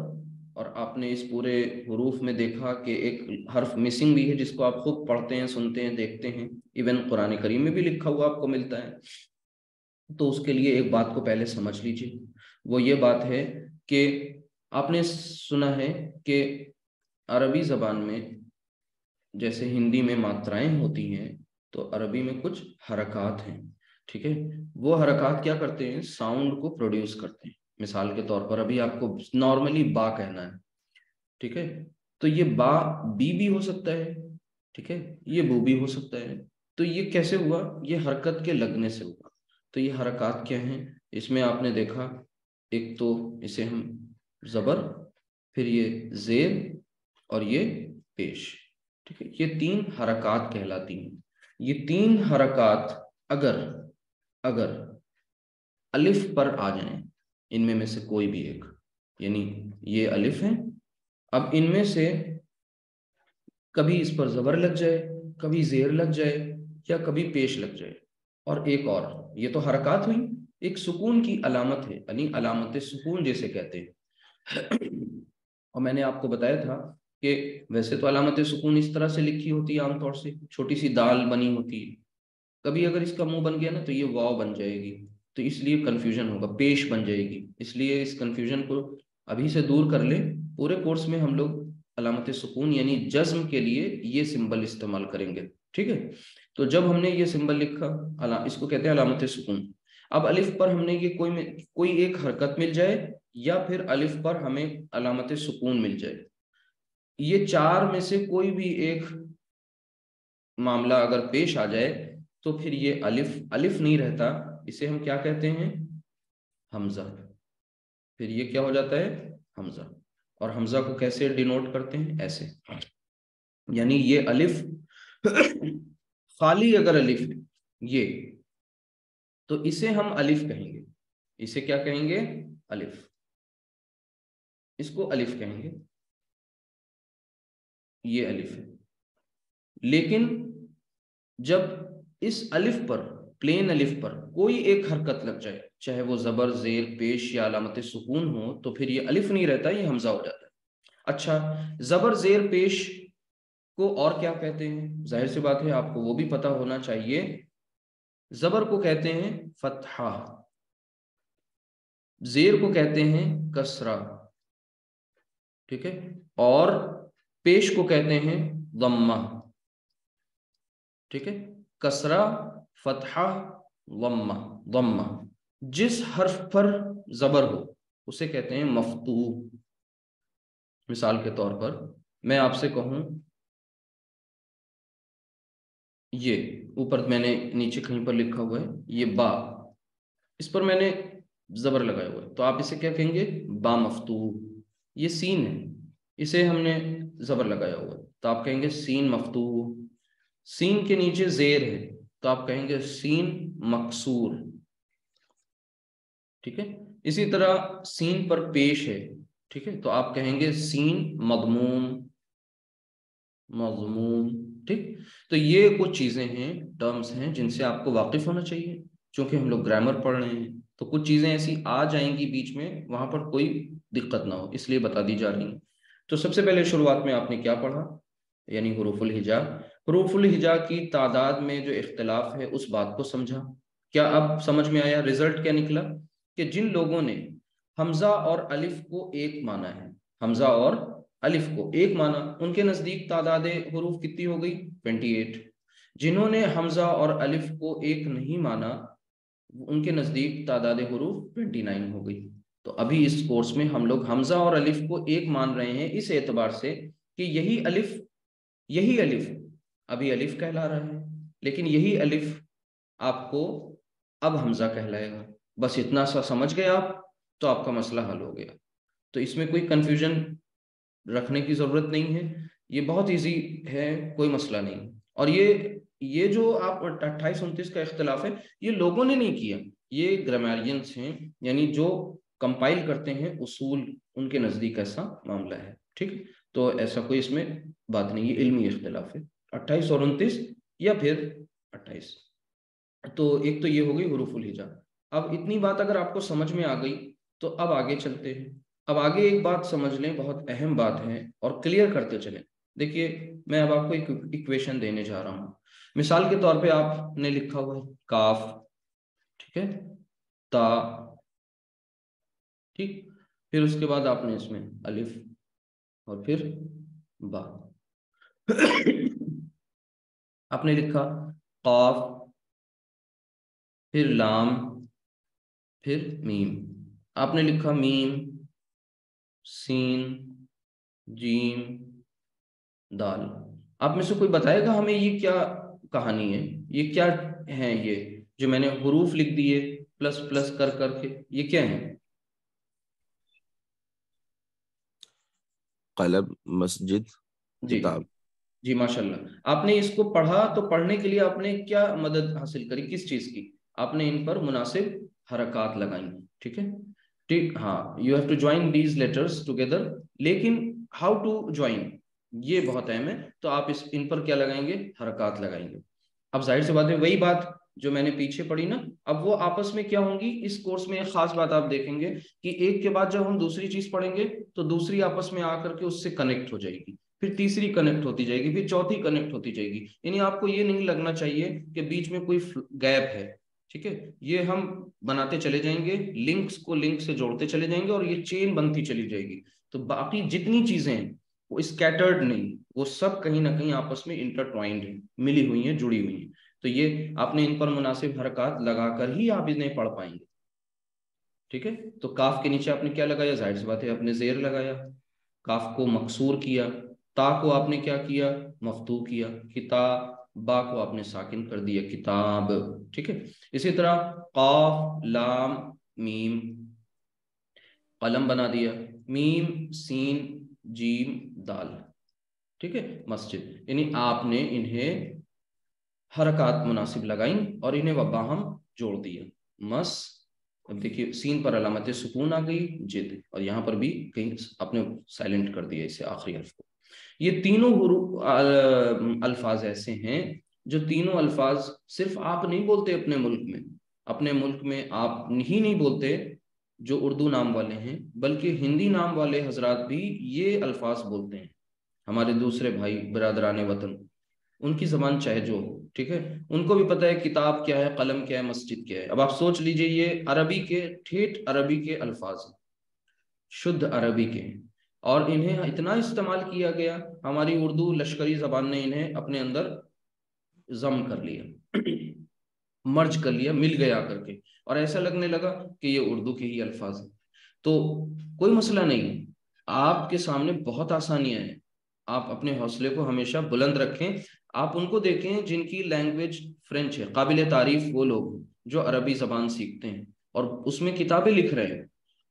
اور آپ نے اس پورے حروف میں دیکھا کہ ایک حرف مسنگ بھی ہے جس کو آپ خود پڑھتے ہیں, سنتے ہیں, دیکھتے ہیں, ایون قرآن کریم میں بھی لکھا ہوا آپ کو ملتا ہے. تو اس کے لیے ایک بات کو پہلے سمجھ لیجیے. وہ یہ بات ہے کہ آپ نے سنا ہے کہ عربی زبان میں جیسے ہندی میں ماترائیں ہوتی ہیں تو عربی میں کچھ حرکات ہیں. ٹھیک ہے, وہ حرکات کیا کرتے ہیں, ساؤنڈ کو پروڈیوس کرتے ہیں. مثال کے طور پر ابھی آپ کو نارملی با کہنا ہے, ٹھیک ہے, تو یہ با بی بھی ہو سکتا ہے, ٹھیک ہے, یہ بو بھی ہو سکتا ہے. تو یہ کیسے ہوا؟ یہ حرکت کے لگنے سے ہوا. تو یہ حرکات کیا ہیں؟ اس میں آپ نے دیکھا ایک تو اسے ہم زبر, پھر یہ زیر اور یہ پیش. ٹھیک ہے, یہ 3 حرکات کہلاتی ہیں. یہ 3 حرکات اگر الف پر آ جائیں, ان میں سے کوئی بھی ایک, یعنی یہ الف ہے, اب ان میں سے کبھی اس پر زبر لگ جائے, کبھی زیر لگ جائے, یا کبھی پیش لگ جائے, اور ایک اور, یہ تو حرکات ہوئی, ایک سکون کی علامت ہے, یعنی علامت سکون جیسے کہتے ہیں. اور میں نے آپ کو بتایا تھا کہ ویسے تو علامت سکون اس طرح سے لکھی ہوتی ہے عام طور سے, چھوٹی سی دال بنی ہوتی ہے. کبھی اگر اس کا منہ بن گیا نا تو یہ واو بن جائے گی, تو اس لیے کنفیوژن ہوگا, پیش بن جائے گی. اس لیے اس کنفیوژن کو ابھی سے دور کر لیں. پورے کورس میں ہم لوگ علامت سکون یعنی جزم کے لیے یہ سمبل استعمال کریں گے. ٹھیک ہے, تو جب ہم نے یہ سمبل لکھا, اس کو کہتے ہیں علامت سکون. اب الف پر ہم نے یہ کوئی ایک حرکت مل جائے, یا پھر الف پر ہمیں علامت سکون مل جائے, یہ 4 میں سے کوئی بھی ایک معاملہ اگر پیش آ جائے تو پھر یہ الف نہیں رہتا, اسے ہم کیا کہتے ہیں, حمزہ. پھر یہ کیا ہو جاتا ہے, حمزہ. اور حمزہ کو کیسے ڈینوٹ کرتے ہیں, ایسے, یعنی یہ الف خالی اگر الف ہے یہ, تو اسے ہم الف کہیں گے. اسے کیا کہیں گے, الف. اس کو الف کہیں گے, یہ الف ہے. لیکن جب اس الف پر, پلین الف پر کوئی ایک حرکت لگ جائے, چاہے وہ زبر, زیر, پیش یا علامت سکون ہو, تو پھر یہ الف نہیں رہتا, یہ حمزہ ہو جاتا ہے. اچھا, زبر, زیر, پیش کو اور کیا کہتے ہیں؟ ظاہر سی بات ہے آپ کو وہ بھی پتہ ہونا چاہیے. زبر کو کہتے ہیں فتحہ, زیر کو کہتے ہیں کسرہ, ٹھیک ہے, اور پیش کو کہتے ہیں ضمہ. ٹھیک ہے, کسرہ, فتحہ, ضمہ. جس حرف پر زبر ہو اسے کہتے ہیں مفتوح. مثال کے طور پر میں آپ سے کہوں یہ اوپر میں نے نیچے کہیں پر لکھا ہوا ہے یہ با, اس پر میں نے زبر لگایا ہوا ہے, تو آپ اسے کیا کہیں گے, با مفتوح. یہ سین ہے, اسے ہم نے زبر لگایا ہوا ہے, تو آپ کہیں گے سین مفتوح. سین کے نیچے زیر ہے تو آپ کہیں گے سین مکسور. ٹھیک ہے, اسی طرح سین پر پیش ہے، ٹھیک ہے، تو آپ کہیں گے سین مضموم، مضموم، ٹھیک۔ تو یہ کچھ چیزیں ہیں، ٹرمز ہیں جن سے آپ کو واقف ہونا چاہیے، چونکہ ہم لوگ گرامر پڑھ رہے ہیں تو کچھ چیزیں ایسی آ جائیں گی بیچ میں، وہاں پر کوئی دقت نہ ہو، اس لیے بتا دی جا رہی ہیں۔ تو سب سے پہلے شروعات میں آپ نے کیا پڑھا، یعنی حروف الہجا۔ حروف الہجا کی تعداد میں جو اختلاف ہے اس بات کو سمجھا۔ کیا اب سمجھ میں آیا رزلٹ کیا نکلا؟ کہ جن لوگوں نے حمزہ اور الف کو ایک مانا ہے، حمزہ اور الف کو ایک مانا، ان کے نزدیک تعداد حروف کتنی ہو گئی؟ 28۔ جنہوں نے حمزہ اور الف کو ایک نہیں مانا، ان کے نزدیک تعداد حروف 29 ہو گئی۔ تو ابھی اس کورس میں ہم لوگ حمزہ اور الف کو ایک مان رہے ہیں اس اعتبار سے کہ یہی الف ابھی الف کہلا رہا ہے، لیکن یہی الف آپ کو اب حمزہ کہلائے گا۔ بس اتنا سا سمجھ گئے آپ تو آپ کا مسئلہ حل ہو گیا۔ تو اس میں کوئی کنفیوژن رکھنے کی ضرورت نہیں ہے، یہ بہت ایزی ہے، کوئی مسئلہ نہیں۔ اور یہ جو آپ 28-29 کا اختلاف ہے، یہ لوگوں نے نہیں کیا، یہ گرامیرینس ہیں، یعنی جو کمپائل کرتے ہیں اصول، ان کے نزدیک ایسا معاملہ ہے، ٹھیک۔ تو ایسا کوئی اس میں بات نہیں، یہ علمی اختلاف ہے، 28 اور 29 یا پھر 28۔ تو ایک تو یہ ہو گئی حروف الہجا۔ اب اتنی بات اگر آپ کو سمجھ میں آ گئی تو اب آگے چلتے ہیں۔ اب آگے ایک بات سمجھ لیں، بہت اہم بات ہے، اور کلیئر کرتے چلیں۔ دیکھیے میں اب آپ کو ایک ایکویشن دینے جا رہا ہوں۔ مثال کے طور پہ آپ نے لکھا ہوا ہے کاف، ٹھیک ہے، تا، ٹھیک، پھر اس کے بعد آپ نے اس میں الف اور پھر با۔ آپ نے لکھا قاف، پھر لام، پھر میم۔ آپ نے لکھا میم، سین، جیم، دال۔ آپ میں سے کوئی بتائے گا ہمیں یہ کیا کہانی ہے، یہ کیا ہے، یہ جو میں نے حروف لکھ دیے پلس پلس کر کر کے، یہ کیا ہے؟ قلم، مسجد، جی کتاب۔ جی ماشاءاللہ، آپ نے اس کو پڑھا تو پڑھنے کے لیے آپ نے کیا مدد حاصل کری، کس چیز کی؟ آپ نے ان پر مناسب حرکات لگائیں، ٹھیک ہے، ٹھیک، ہاں، you have to join these letters together. لیکن ہاؤ ٹو جوائن، یہ بہت اہم ہے۔ تو آپ ان پر کیا لگائیں گے؟ حرکات لگائیں گے۔ اب ظاہر سی بات ہے وہی بات جو میں نے پیچھے پڑھی نا، اب وہ آپس میں کیا ہوں گی اس کورس میں؟ ایک خاص بات آپ دیکھیں گے کہ ایک کے بعد جب ہم دوسری چیز پڑھیں گے تو دوسری آپس میں آ کر کے اس سے کنیکٹ ہو جائے گی، پھر تیسری کنیکٹ ہوتی جائے گی، پھر چوتھی کنیکٹ ہوتی جائے گی۔ یعنی آپ کو یہ نہیں لگنا چاہیے کہ بیچ میں کوئی گیپ ہے، ٹھیک ہے، یہ ہم بناتے چلے جائیں گے، لنکس کو لنک سے جوڑتے چلے جائیں گے اور یہ چین بنتی چلی جائے گی۔ تو باقی جتنی چیزیں ہیں وہ اسکیٹرڈ نہیں، وہ سب کہیں نہ کہیں آپس میں انٹرٹوائنڈ ہیں، ملی ہوئی ہیں، جڑی ہوئی ہیں۔ تو یہ آپ نے ان پر مناسب حرکات لگا کر ہی آپ انہیں پڑھ پائیں گے، ٹھیک ہے۔ تو کاف کے نیچے آپ نے کیا لگایا؟ ظاہر سی بات ہے آپ نے زیر لگایا، کاف کو مکسور کیا، تا کو آپ نے کیا کیا؟ مفتوح کیا، کتاب، با کو آپ نے ساکن کر دیا، کتاب، ٹھیک ہے۔ اسی طرح قاف، لام، میم، قلم بنا دیا، میم، سین، جیم، دال، ٹھیک ہے، مسجد۔ یعنی آپ نے انہیں حرکات مناسب لگائیں اور انہیں باہم جوڑ دیا، مس۔ اب دیکھیے سین پر علامت سکون آ گئی، جد، اور یہاں پر بھی کہیں آپ نے سائلنٹ کر دیا اسے، آخری حرف کو۔ یہ تینوں الفاظ ایسے ہیں جو تینوں الفاظ صرف آپ نہیں بولتے اپنے ملک میں، اپنے ملک میں آپ ہی نہیں بولتے جو اردو نام والے ہیں، بلکہ ہندی نام والے حضرات بھی یہ الفاظ بولتے ہیں۔ ہمارے دوسرے بھائی برادران وطن، ان کی زبان چاہے جو ہو، ٹھیک ہے، ان کو بھی پتہ ہے کتاب کیا ہے، قلم کیا ہے، مسجد کیا ہے۔ اب آپ سوچ لیجئے یہ عربی کے، ٹھیٹ عربی کے الفاظ ہیں، شدھ عربی کے ہیں، اور انہیں اتنا استعمال کیا گیا، ہماری اردو لشکری زبان نے انہیں اپنے اندر ضم کر لیا، مرج کر لیا، مل گیا کر کے، اور ایسا لگنے لگا کہ یہ اردو کے ہی الفاظ ہیں۔ تو کوئی مسئلہ نہیں، آپ کے سامنے بہت آسانیاں ہیں، آپ اپنے حوصلے کو ہمیشہ بلند رکھیں۔ آپ ان کو دیکھیں جن کی لینگویج فرینچ ہے، قابل تعریف وہ لوگ جو عربی زبان سیکھتے ہیں اور اس میں کتابیں لکھ رہے ہیں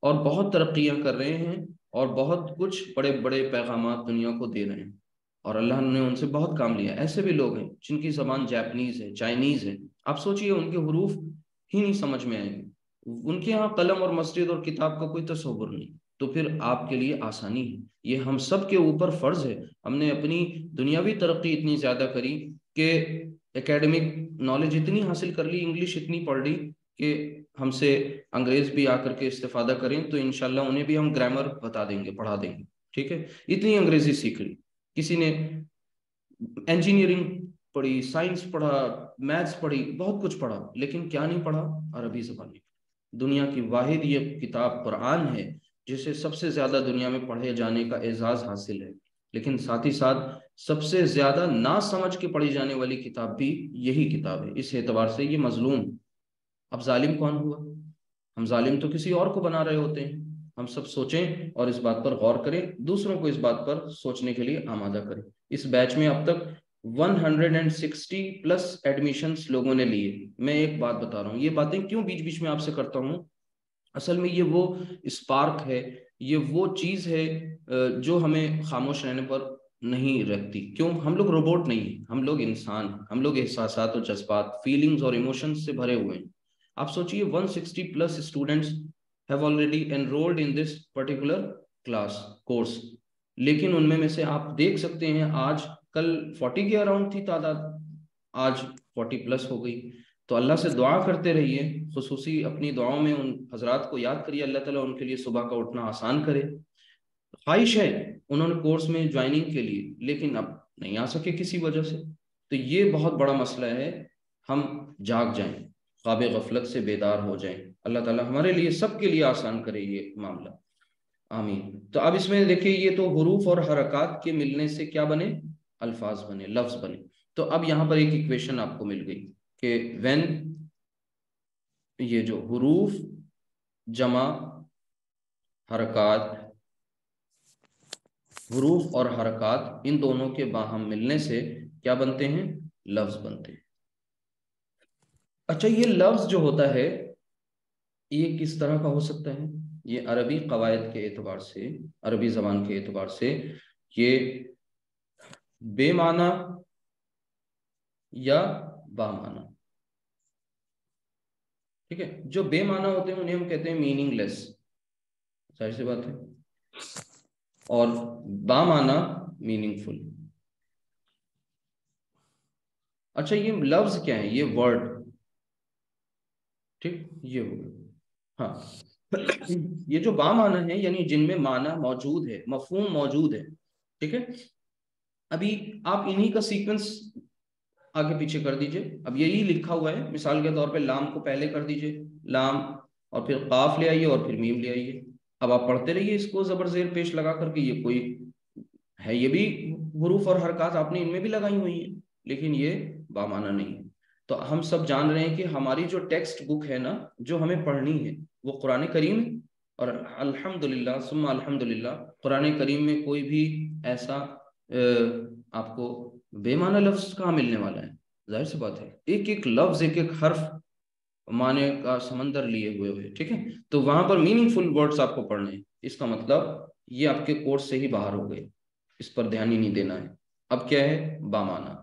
اور بہت ترقیاں کر رہے ہیں اور بہت کچھ بڑے بڑے پیغامات دنیا کو دے رہے ہیں، اور اللہ نے ان سے بہت کام لیا۔ ایسے بھی لوگ ہیں جن کی زبان جاپنیز ہے، چائنیز ہے، آپ سوچئے ان کے حروف ہی نہیں سمجھ میں آئیں گے، ان کے یہاں قلم اور مسجد اور کتاب کا کوئی تصور نہیں، تو پھر آپ کے لیے آسانی ہے. یہ ہم سب کے اوپر فرض ہے. ہم نے اپنی دنیاوی ترقی اتنی زیادہ کری کہ اکیڈمک نالج اتنی حاصل کر لی، انگلش اتنی پڑھ لی کہ ہم سے انگریز بھی آ کر کے استفادہ کریں تو انشاءاللہ انہیں بھی ہم گرامر بتا دیں گے، پڑھا دیں گے. ٹھیک ہے، اتنی انگریزی سیکھ لی. کسی نے انجینئرنگ پڑھی، سائنس پڑھا، میتھس پڑھی، بہت کچھ پڑھا، لیکن کیا نہیں پڑھا؟ عربی زبان نہیں. دنیا کی واحد یہ کتاب قرآن ہے جسے سب سے زیادہ دنیا میں پڑھے جانے کا اعزاز حاصل ہے، لیکن ساتھ ہی ساتھ سب سے زیادہ نہ سمجھ کے پڑھی جانے والی کتاب بھی یہی کتاب ہے. اس اعتبار سے یہ مظلوم. اب ظالم کون ہوا؟ ہم ظالم تو کسی اور کو بنا رہے ہوتے ہیں. ہم سب سوچیں اور اس بات پر غور کریں، دوسروں کو اس بات پر سوچنے کے لیے آمادہ کریں. اس بیچ میں اب تک 160 پلس ایڈمیشنز لوگوں نے لیے. میں ایک بات بتا رہا ہوں، یہ باتیں کیوں بیچ بیچ میں آپ سے کرتا ہوں؟ اصل میں یہ وہ اسپارک ہے، یہ وہ چیز ہے جو ہمیں خاموش رہنے پر نہیں رکھتی. کیوں؟ ہم لوگ روبوٹ نہیں ہیں، ہم لوگ انسان ہیں. ہم لوگ احساسات اور جذبات، فیلنگز اور ایموشنز سے بھرے ہوئے ہیں. آپ سوچئے 160 plus students have already enrolled in this particular class course، لیکن ان میں سے آپ دیکھ سکتے ہیں آج کل 40 کے اراؤنڈ تھی تعداد، آج 40 پلس ہو گئی. تو اللہ سے دعا کرتے رہیے، خصوصی اپنی دعاؤں میں ان حضرات کو یاد کریے، اللہ تعالیٰ ان کے لیے صبح کا اٹھنا آسان کرے. خواہش ہے انہوں نے کورس میں جوائننگ کے لیے، لیکن اب نہیں آ سکے کسی وجہ سے. تو یہ بہت بڑا مسئلہ ہے. ہم جاگ جائیں، خواب غفلت سے بیدار ہو جائیں. اللہ تعالیٰ ہمارے لیے سب کے لیے آسان کرے یہ معاملہ، آمین. تو اب اس میں دیکھیں، یہ تو حروف اور حرکات کے ملنے سے کیا بنے؟ الفاظ بنے، لفظ بنے. تو اب یہاں پر ایک ایکویشن آپ کو مل گئی کہ when یہ جو حروف جمع حرکات، حروف اور حرکات ان دونوں کے باہم ملنے سے کیا بنتے ہیں؟ لفظ بنتے ہیں. اچھا، یہ لفظ جو ہوتا ہے یہ کس طرح کا ہو سکتا ہے؟ یہ عربی قواعد کے اعتبار سے، عربی زبان کے اعتبار سے یہ بے معنی یا با معنی. ٹھیک ہے، جو بے معنی ہوتے ہیں انہیں ہم کہتے ہیں میننگ لیس، ظاہر سی بات ہے، اور با معنی میننگ فل. اچھا، یہ لفظ کیا ہے؟ یہ ورڈ. ٹھیک، یہ ہوگا. ہاں، یہ جو با معنی ہے یعنی جن میں معنی موجود ہے، مفہوم موجود ہے. ٹھیک ہے، ابھی آپ انہی کا سیکوینس آگے پیچھے کر دیجئے. اب یہی لکھا ہوا ہے، مثال کے طور پہ لام کو پہلے کر دیجئے، لام، اور پھر قاف لے آئیے اور پھر میم لے آئیے. اب آپ پڑھتے رہیے اس کو زبر زیر پیش لگا کر کے. یہ کوئی ہے، یہ بھی حروف اور حرکات آپ نے ان میں بھی لگائی ہوئی ہیں، لیکن یہ بامعنی نہیں ہے. تو ہم سب جان رہے ہیں کہ ہماری جو ٹیکسٹ بک ہے نا، جو ہمیں پڑھنی ہے، وہ قرآن کریم ہے. اور الحمدللہ ثم الحمدللہ قرآن کریم میں کوئی بھی ایسا آپ کو بے معنی لفظ کہاں ملنے والا ہے؟ ظاہر سی بات ہے، ایک ایک لفظ، ایک ایک حرف معنی کا سمندر لیے ہوئے ہوئے. ٹھیک ہے، تو وہاں پر میننگ فل ورڈز آپ کو پڑھنے ہیں. اس کا مطلب یہ آپ کے کورس سے ہی باہر ہو گئے، اس پر دھیان ہی نہیں دینا ہے. اب کیا ہے؟ بامعنی.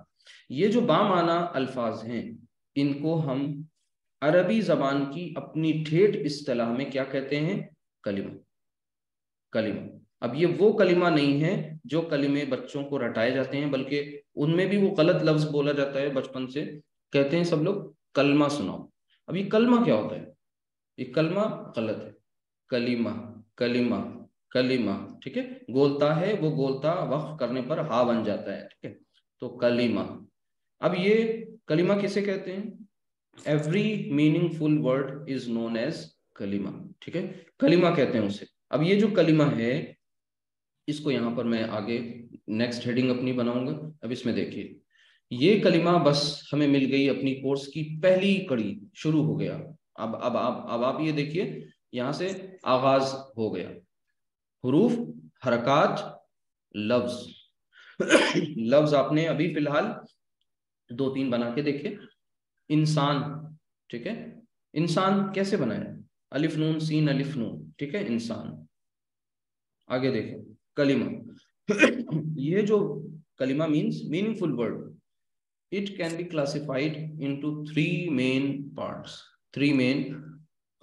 یہ جو بامعنی الفاظ ہیں ان کو ہم عربی زبان کی اپنی ٹھیٹ اصطلاح میں کیا کہتے ہیں؟ کلمہ. کلمہ. اب یہ وہ کلمہ نہیں ہے جو کلمے بچوں کو رٹائے جاتے ہیں، بلکہ ان میں بھی وہ غلط لفظ بولا جاتا ہے بچپن سے. کہتے ہیں سب لوگ کلمہ سناؤ. اب یہ کلمہ کیا ہوتا ہے؟ یہ کلمہ غلط ہے. کلمہ، کلمہ، کلمہ. ٹھیک ہے، گولتا ہے، وہ گولتا وقف کرنے پر ہا بن جاتا ہے. ٹھیک ہے، تو کلمہ. اب یہ کلمہ کسے کہتے ہیں؟ Every meaningful word is known as kalma. ٹھیک ہے، کلمہ کہتے ہیں اسے. اب یہ جو کلمہ ہے اس کو یہاں پر میں آگے نیکسٹ ہیڈنگ اپنی بناؤں گا. اب اس میں دیکھیے، یہ کلمہ بس ہمیں مل گئی اپنی کورس کی پہلی کڑی، شروع ہو گیا. اب آپ یہ دیکھیے، یہاں سے آغاز ہو گیا. حروف، حرکات، لفظ. لفظ آپ نے ابھی فی الحال 2-3 بنا کے دیکھے. انسان. ٹھیک ہے، انسان کیسے بنایا؟ الف نون سین الف نون. ٹھیک ہے، انسان. آگے دیکھیں، کلمہ. یہ جو کلمہ means meaningful word. It can be classified into 3 main parts. 3 main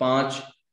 5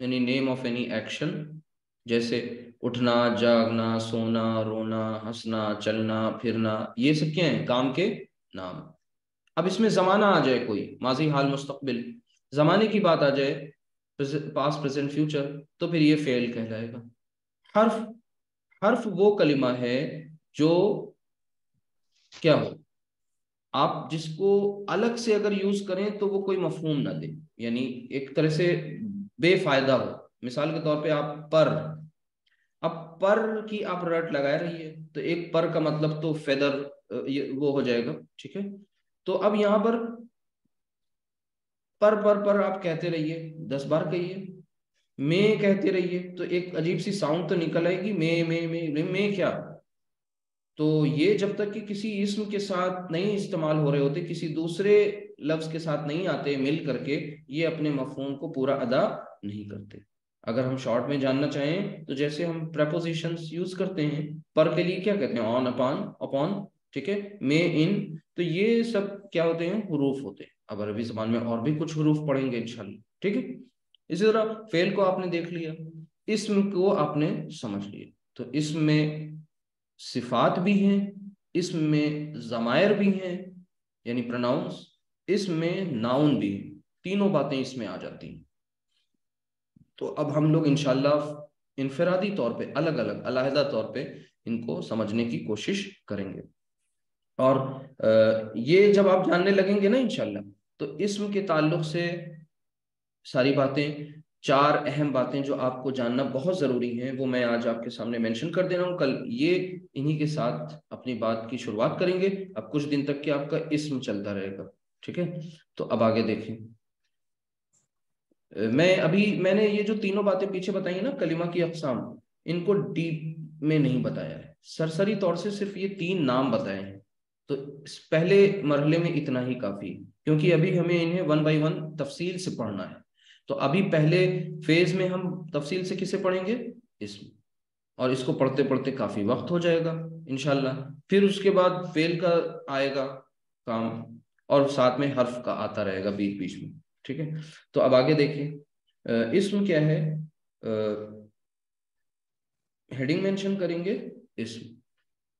یعنی نیم آف اینی ایکشن، جیسے اٹھنا، جاگنا، سونا، رونا، ہنسنا، چلنا، پھرنا، یہ سب کیا ہیں؟ کام کے نام۔ اب اس میں زمانہ آ جائے کوئی، ماضی، حال، مستقبل، زمانے کی بات آ جائے، پاسٹ، پریزنٹ، فیوچر، تو پھر یہ فعل کہلائے گا۔ حرف، حرف وہ کلمہ ہے جو کیا ہو، آپ جس کو الگ سے اگر یوز کریں تو وہ کوئی مفہوم نہ دے، یعنی ایک طرح سے بے فائدہ ہو۔ مثال کے طور پہ آپ پر، اب پر کی آپ رٹ لگائے رہی ہے، تو ایک پر کا مطلب تو فیدر، وہ ہو جائے گا، ٹھیک ہے؟ تو اب یہاں پر پر آپ کہتے رہیے، 10 بار کہیے، میں کہتے رہیے، تو ایک عجیب سی ساؤنڈ تو نکل آئے گی، میں کیا؟ تو یہ جب تک کہ کسی اسم کے ساتھ نہیں استعمال ہو رہے ہوتے، کسی دوسرے لفظ کے ساتھ نہیں آتے مل کر کے، یہ اپنے مفہوم کو پورا ادا نہیں کرتے۔ اگر ہم شارٹ میں جاننا چاہیں تو جیسے ہم پریپوزیشنز یوز کرتے ہیں، پر کے لیے کیا کہتے ہیں؟ آن، اپون، ٹھیک ہے، میں، ان، تو یہ سب کیا ہوتے ہیں؟ حروف ہوتے ہیں۔ اب عربی زبان میں اور بھی کچھ حروف پڑھیں گے انشاءاللہ، ٹھیک ہے؟ اسی طرح فعل کو آپ نے دیکھ لیا، اسم کو آپ نے سمجھ لیا، تو اسم میں صفات بھی ہیں، اسم میں ضمائر بھی ہیں یعنی پروناؤنس، اسم میں ناؤن بھی ہیں، تینوں باتیں اس میں آ جاتی ہیں۔ تو اب ہم لوگ انشاءاللہ انفرادی طور پہ، الگ الگ، علیحدہ طور پہ ان کو سمجھنے کی کوشش کریں گے، اور یہ جب آپ جاننے لگیں گے نا انشاءاللہ، تو اسم کے تعلق سے ساری باتیں، 4 اہم باتیں جو آپ کو جاننا بہت ضروری ہیں، وہ میں آج آپ کے سامنے مینشن کر دے رہا ہوں۔ کل یہ انہی کے ساتھ اپنی بات کی شروعات کریں گے، اب کچھ دن تک کہ آپ کا اسم چلتا رہے گا، ٹھیک ہے؟ تو اب آگے دیکھیں، میں نے یہ جو تینوں باتیں پیچھے بتائی ہیں نا، کلمہ کی اقسام، ان کو ڈیپ میں نہیں بتایا ہے، سرسری طور سے صرف یہ 3 نام بتائے ہیں، تو اس پہلے مرحلے میں اتنا ہی کافی ہے، کیونکہ ابھی ہمیں انہیں 1 بائی 1 تفصیل سے پڑھنا ہے۔ تو ابھی پہلے فیز میں ہم تفصیل سے کسے پڑھیں گے؟ اسم، اور اس کو پڑھتے پڑھتے کافی وقت ہو جائے گا انشاءاللہ۔ پھر اس کے بعد فعل کا آئے گا کام، اور ساتھ میں حرف کا آتا رہے گا بیچ بیچ میں، ٹھیک ہے؟ تو اب آگے دیکھیں، اسم کیا ہے، ہیڈنگ مینشن کریں گے اسم،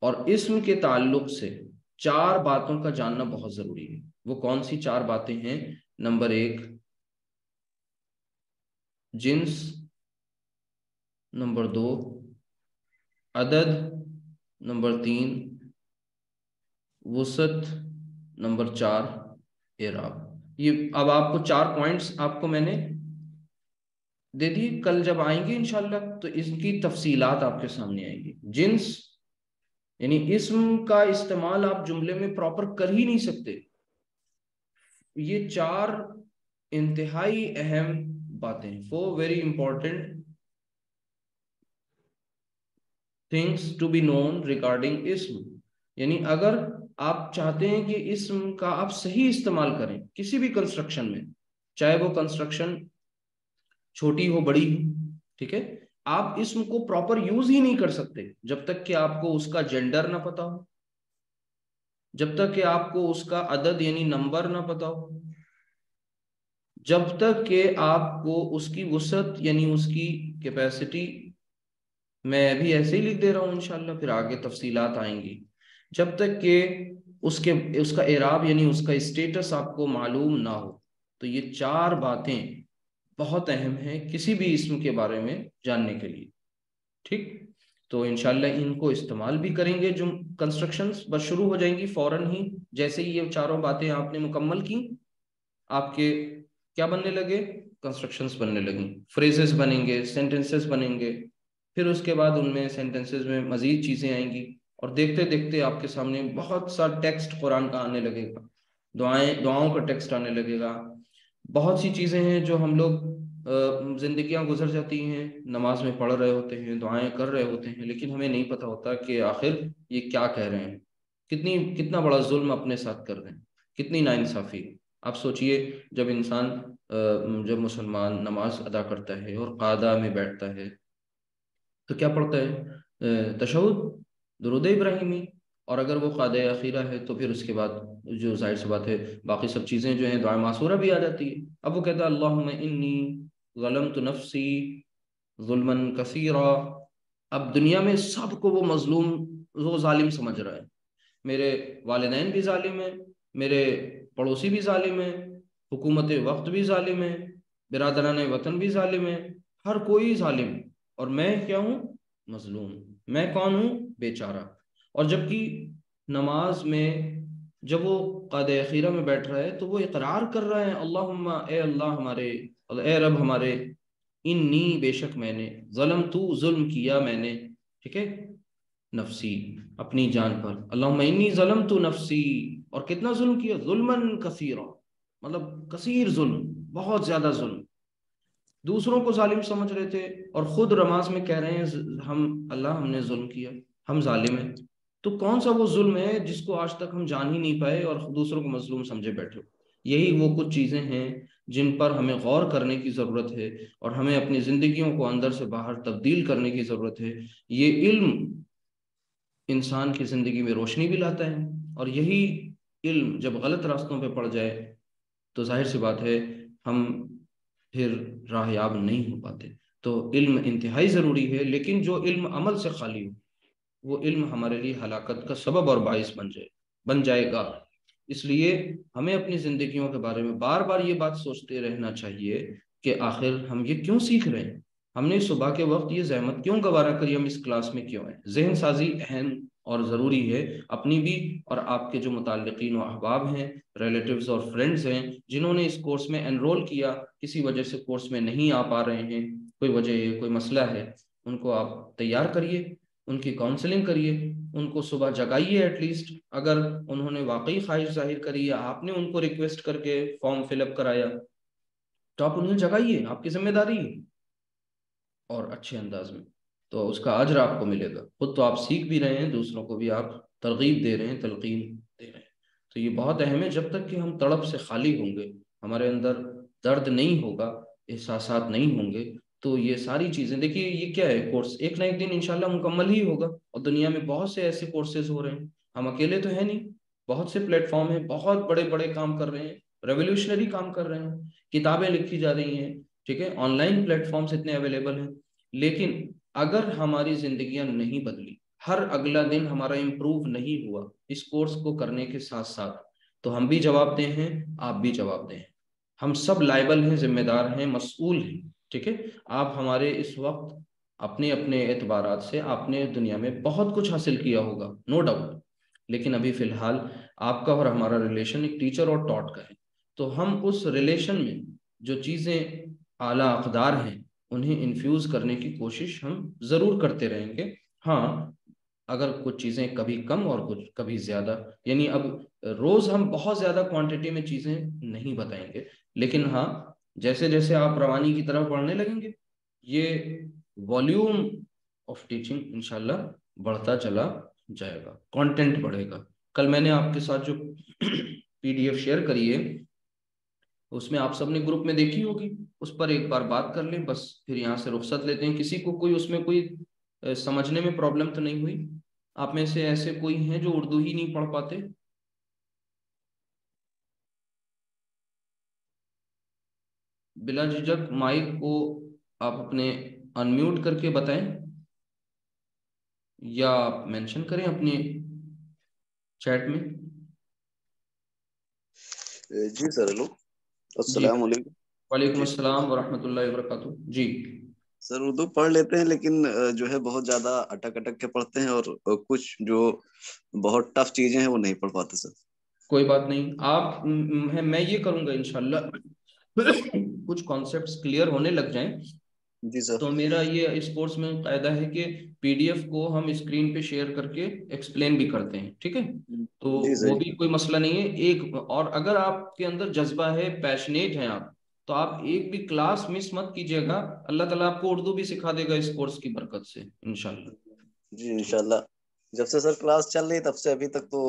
اور اسم کے تعلق سے 4 باتوں کا جاننا بہت ضروری ہے۔ وہ کون سی 4 باتیں ہیں؟ نمبر 1 جنس، نمبر 2 عدد، نمبر 3 وسعت، نمبر 4 اعراب۔ یہ اب آپ کو 4 پوائنٹس آپ کو میں نے دے دی، کل جب آئیں گے انشاءاللہ تو اس کی تفصیلات آپ کے سامنے آئیں گی۔ جنس یعنی اسم کا استعمال آپ جملے میں پراپر کر ہی نہیں سکتے، یہ 4 انتہائی اہم باتیں، 4 very important things to be known regarding اسم، یعنی اگر آپ چاہتے ہیں کہ اسم کا آپ صحیح استعمال کریں کسی بھی کنسٹرکشن میں، چاہے وہ کنسٹرکشن چھوٹی ہو بڑی ہو، ٹھیک ہے، آپ اسم کو پراپر یوز ہی نہیں کر سکتے جب تک کہ آپ کو اس کا جینڈر نہ پتا ہو، جب تک کہ آپ کو اس کا عدد یعنی نمبر نہ پتا ہو، جب تک کہ آپ کو اس کی وسعت یعنی اس کی کیپیسٹی، میں ابھی ایسے ہی لکھ دے رہا ہوں انشاءاللہ، پھر آگے تفصیلات آئیں گی، جب تک کہ اس کا اعراب یعنی اس کا اسٹیٹس آپ کو معلوم نہ ہو۔ تو یہ 4 باتیں بہت اہم ہیں کسی بھی اسم کے بارے میں جاننے کے لیے، ٹھیک؟ تو انشاءاللہ ان کو استعمال بھی کریں گے، جو کنسٹرکشنز بس شروع ہو جائیں گی فوراً ہی، جیسے ہی یہ 4 باتیں آپ نے مکمل کی، آپ کے کیا بننے لگے؟ کنسٹرکشنز بننے لگیں، فریزز بنیں گے، سینٹنسز بنیں گے، پھر اس کے بعد ان میں سینٹنسز میں مزید چیزیں آئیں گی، اور دیکھتے دیکھتے آپ کے سامنے بہت سا ٹیکسٹ قرآن کا آنے لگے گا، دعاؤں کا ٹیکسٹ آنے لگے گا، بہت سی چیزیں ہیں جو ہم لوگ زندگیاں گزر جاتی ہیں، نماز میں پڑھ رہے ہوتے ہیں، دعائیں کر رہے ہوتے ہیں، لیکن ہمیں نہیں پتہ ہوتا کہ آخر یہ کیا کہہ رہے ہیں، کتنا بڑا ظلم اپنے ساتھ کر رہے ہیں، کتنی ناانصافی۔ آپ سوچئے جب مسلمان نماز ادا کرتا ہے اور قعدہ میں بیٹھتا ہے تو کیا پڑھتا ہے؟ تشہد، درود ابراہیمی، اور اگر وہ قعدہ اخیرہ ہے تو پھر اس کے بعد جو ظاہر سی بات ہے باقی سب چیزیں جو ہیں دعائے معصورہ بھی آ جاتی ہے۔ اب وہ کہتا ہے اللہم انی ظلمت نفسی ظلمن کثیرا. اب دنیا میں سب کو وہ مظلوم، وہ ظالم سمجھ رہا ہے. میرے والدین بھی ظالم ہیں، میرے پڑوسی بھی ظالم ہیں، حکومت وقت بھی ظالم ہے، برادران وطن بھی ظالم ہے، ہر کوئی ظالم. اور میں کیا ہوں؟ مظلوم. میں کون ہوں؟ بیچارہ. اور جبکہ نماز میں جب وہ قعدہ اخیرہ میں بیٹھ رہا ہے تو وہ اقرار کر رہا ہے، اللہم، اے اللہ ہمارے، اے رب ہمارے، انی، بے شک میں نے، ظلم تو، ظلم کیا میں نے، ٹھیک ہے، نفسی، اپنی جان پر، اللہم انی ظلمت نفسی. اور کتنا ظلم کیا؟ ظلمن کثیرا، مطلب کثیر ظلم، بہت زیادہ ظلم. دوسروں کو ظالم سمجھ رہے تھے اور خود نماز میں کہہ رہے ہیں ہم، اللہ ہم نے ظلم کیا، ہم ظالم ہیں. تو کون سا وہ ظلم ہے جس کو آج تک ہم جان ہی نہیں پائے اور دوسروں کو مظلوم سمجھے بیٹھے ہو؟ یہی وہ کچھ چیزیں ہیں جن پر ہمیں غور کرنے کی ضرورت ہے اور ہمیں اپنی زندگیوں کو اندر سے باہر تبدیل کرنے کی ضرورت ہے. یہ علم انسان کی زندگی میں روشنی بھی لاتا ہے، اور یہی علم جب غلط راستوں پہ پڑ جائے تو ظاہر سی بات ہے ہم پھر راہیاب نہیں ہو پاتے. تو علم انتہائی ضروری ہے، لیکن جو علم عمل سے خالی ہو وہ علم ہمارے لیے ہلاکت کا سبب اور باعث بن جائے گا. اس لیے ہمیں اپنی زندگیوں کے بارے میں بار بار یہ بات سوچتے رہنا چاہیے کہ آخر ہم یہ کیوں سیکھ رہے ہیں؟ ہم نے صبح کے وقت یہ زحمت کیوں گوارا کری؟ ہم اس کلاس میں کیوں ہیں؟ ذہن سازی اہم اور ضروری ہے، اپنی بھی اور آپ کے جو متعلقین و احباب ہیں، ریلیٹیوز اور فرینڈز ہیں جنہوں نے اس کورس میں انرول کیا، کسی وجہ سے کورس میں نہیں آ پا رہے ہیں، کوئی وجہ ہے، کوئی مسئلہ ہے، ان کو آپ تیار کریے، ان کی کاؤنسلنگ کریے، ان کو صبح جگائیے ایٹ لیسٹ. اگر انہوں نے واقعی خواہش ظاہر کری یا آپ نے ان کو ریکویسٹ کر کے فارم فل اپ کرایا تو آپ انہیں جگائیے، آپ کی ذمہ داری ہے، اور اچھے انداز میں. تو اس کا اجر آپ کو ملے گا. خود تو آپ سیکھ بھی رہے ہیں، دوسروں کو بھی آپ ترغیب دے رہے ہیں، تلقین دے رہے ہیں. تو یہ بہت اہم ہے. جب تک کہ ہم تڑپ سے خالی ہوں گے، ہمارے اندر درد نہیں ہوگا، احساسات نہیں ہوں گے، تو یہ ساری چیزیں، دیکھیے یہ کیا ہے، کورس ایک نہ ایک دن انشاءاللہ مکمل ہی ہوگا. اور دنیا میں بہت سے ایسے کورسز ہو رہے ہیں، ہم اکیلے تو ہیں نہیں، بہت سے پلیٹ فارم ہیں، بہت بڑے بڑے کام کر رہے ہیں، ریولیوشنری کام کر رہے ہیں، کتابیں لکھی جا رہی ہیں، ٹھیک ہے، آن لائن پلیٹ فارمز اتنے اویلیبل ہیں. لیکن اگر ہماری زندگیاں نہیں بدلی، ہر اگلا دن ہمارا امپروو نہیں ہوا اس کورس کو کرنے کے ساتھ ساتھ، تو ہم بھی جواب دیں ہیں، آپ بھی جواب دیں ہیں. ہم سب لائبل ہیں، ذمہ دار ہیں، مسئول ہیں، ٹھیک ہے. آپ ہمارے اس وقت اپنے اپنے اعتبارات سے آپ نے دنیا میں بہت کچھ حاصل کیا ہوگا، نو ڈاؤٹ، لیکن ابھی فی الحال آپ کا اور ہمارا ریلیشن ایک ٹیچر اور ٹاٹ کا ہے. تو ہم اس ریلیشن میں جو چیزیں اعلیٰ اقدار ہیں انہیں انفیوز کرنے کی کوشش ہم ضرور کرتے رہیں گے. ہاں، اگر کچھ چیزیں کبھی کم اور کچھ کبھی زیادہ، یعنی اب روز ہم بہت زیادہ کوانٹٹی میں چیزیں نہیں بتائیں گے، لیکن ہاں جیسے جیسے آپ روانی کی طرف بڑھنے لگیں گے یہ والیوم آف ٹیچنگ انشاءاللہ بڑھتا چلا جائے گا، کانٹینٹ بڑھے گا. کل میں نے آپ کے ساتھ جو پی ڈی ایف شیئر کری ہے اس میں آپ سب نے گروپ میں دیکھی ہوگی، اس پر ایک بار بات کر لیں، بس پھر یہاں سے رخصت لیتے ہیں. کسی کو کوئی اس میں کوئی سمجھنے میں پرابلم تو نہیں ہوئی؟ آپ میں سے ایسے کوئی ہیں جو اردو ہی نہیں پڑھ پاتے؟ بلا جھجک مائک کو آپ اپنے انمیوٹ کر کے بتائیں یا آپ مینشن کریں اپنے چیٹ میں. جی سر. ہلو، جی، السلام علیکم. وعلیکم جی السلام ورحمۃ اللہ وبرکاتہ. جی سر، اردو پڑھ لیتے ہیں لیکن جو ہے بہت زیادہ اٹک اٹک کے پڑھتے ہیں، اور کچھ جو بہت ٹف چیزیں ہیں وہ نہیں پڑھ پاتے سر. کوئی بات نہیں، آپ میں یہ کروں گا انشاءاللہ کچھ کانسیپٹس کلیئر ہونے لگ جائیں جی سر. تو میرا یہ اس کورس میں قاعدہ ہے کہ پی ڈی ایف کو ہم اسکرین پہ شیئر کر کے ایکسپلین بھی کرتے ہیں، ٹھیک ہے. تو جی وہ سر. بھی کوئی مسئلہ نہیں ہے. ایک اور اگر آپ کے اندر جذبہ ہے، پیشنیٹ ہیں آپ، تو آپ ایک بھی کلاس مس مت کیجیے گا. اللہ تعالیٰ آپ کو اردو بھی سکھا دے گا اس کورس کی برکت سے انشاءاللہ. جی انشاءاللہ. جب سے سر کلاس چل رہی تب سے ابھی تک تو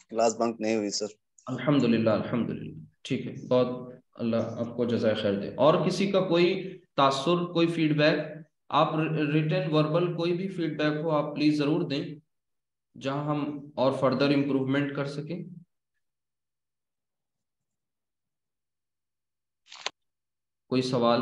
کلاس بنک نہیں ہوئی سر. الحمدللہ الحمدللہ، ٹھیک ہے، بہت اللہ آپ کو جزائے خیر دے. اور کسی کا کوئی تاثر، کوئی فیڈ بیک، آپ ریٹن وربل کوئی بھی فیڈ بیک ہو آپ پلیز ضرور دیں جہاں ہم اور فردر امپروومنٹ کر سکیں. کوئی سوال؟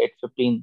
8:15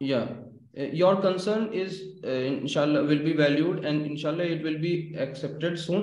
Yeah, your concern is inshallah will be valued and inshallah it will be accepted soon.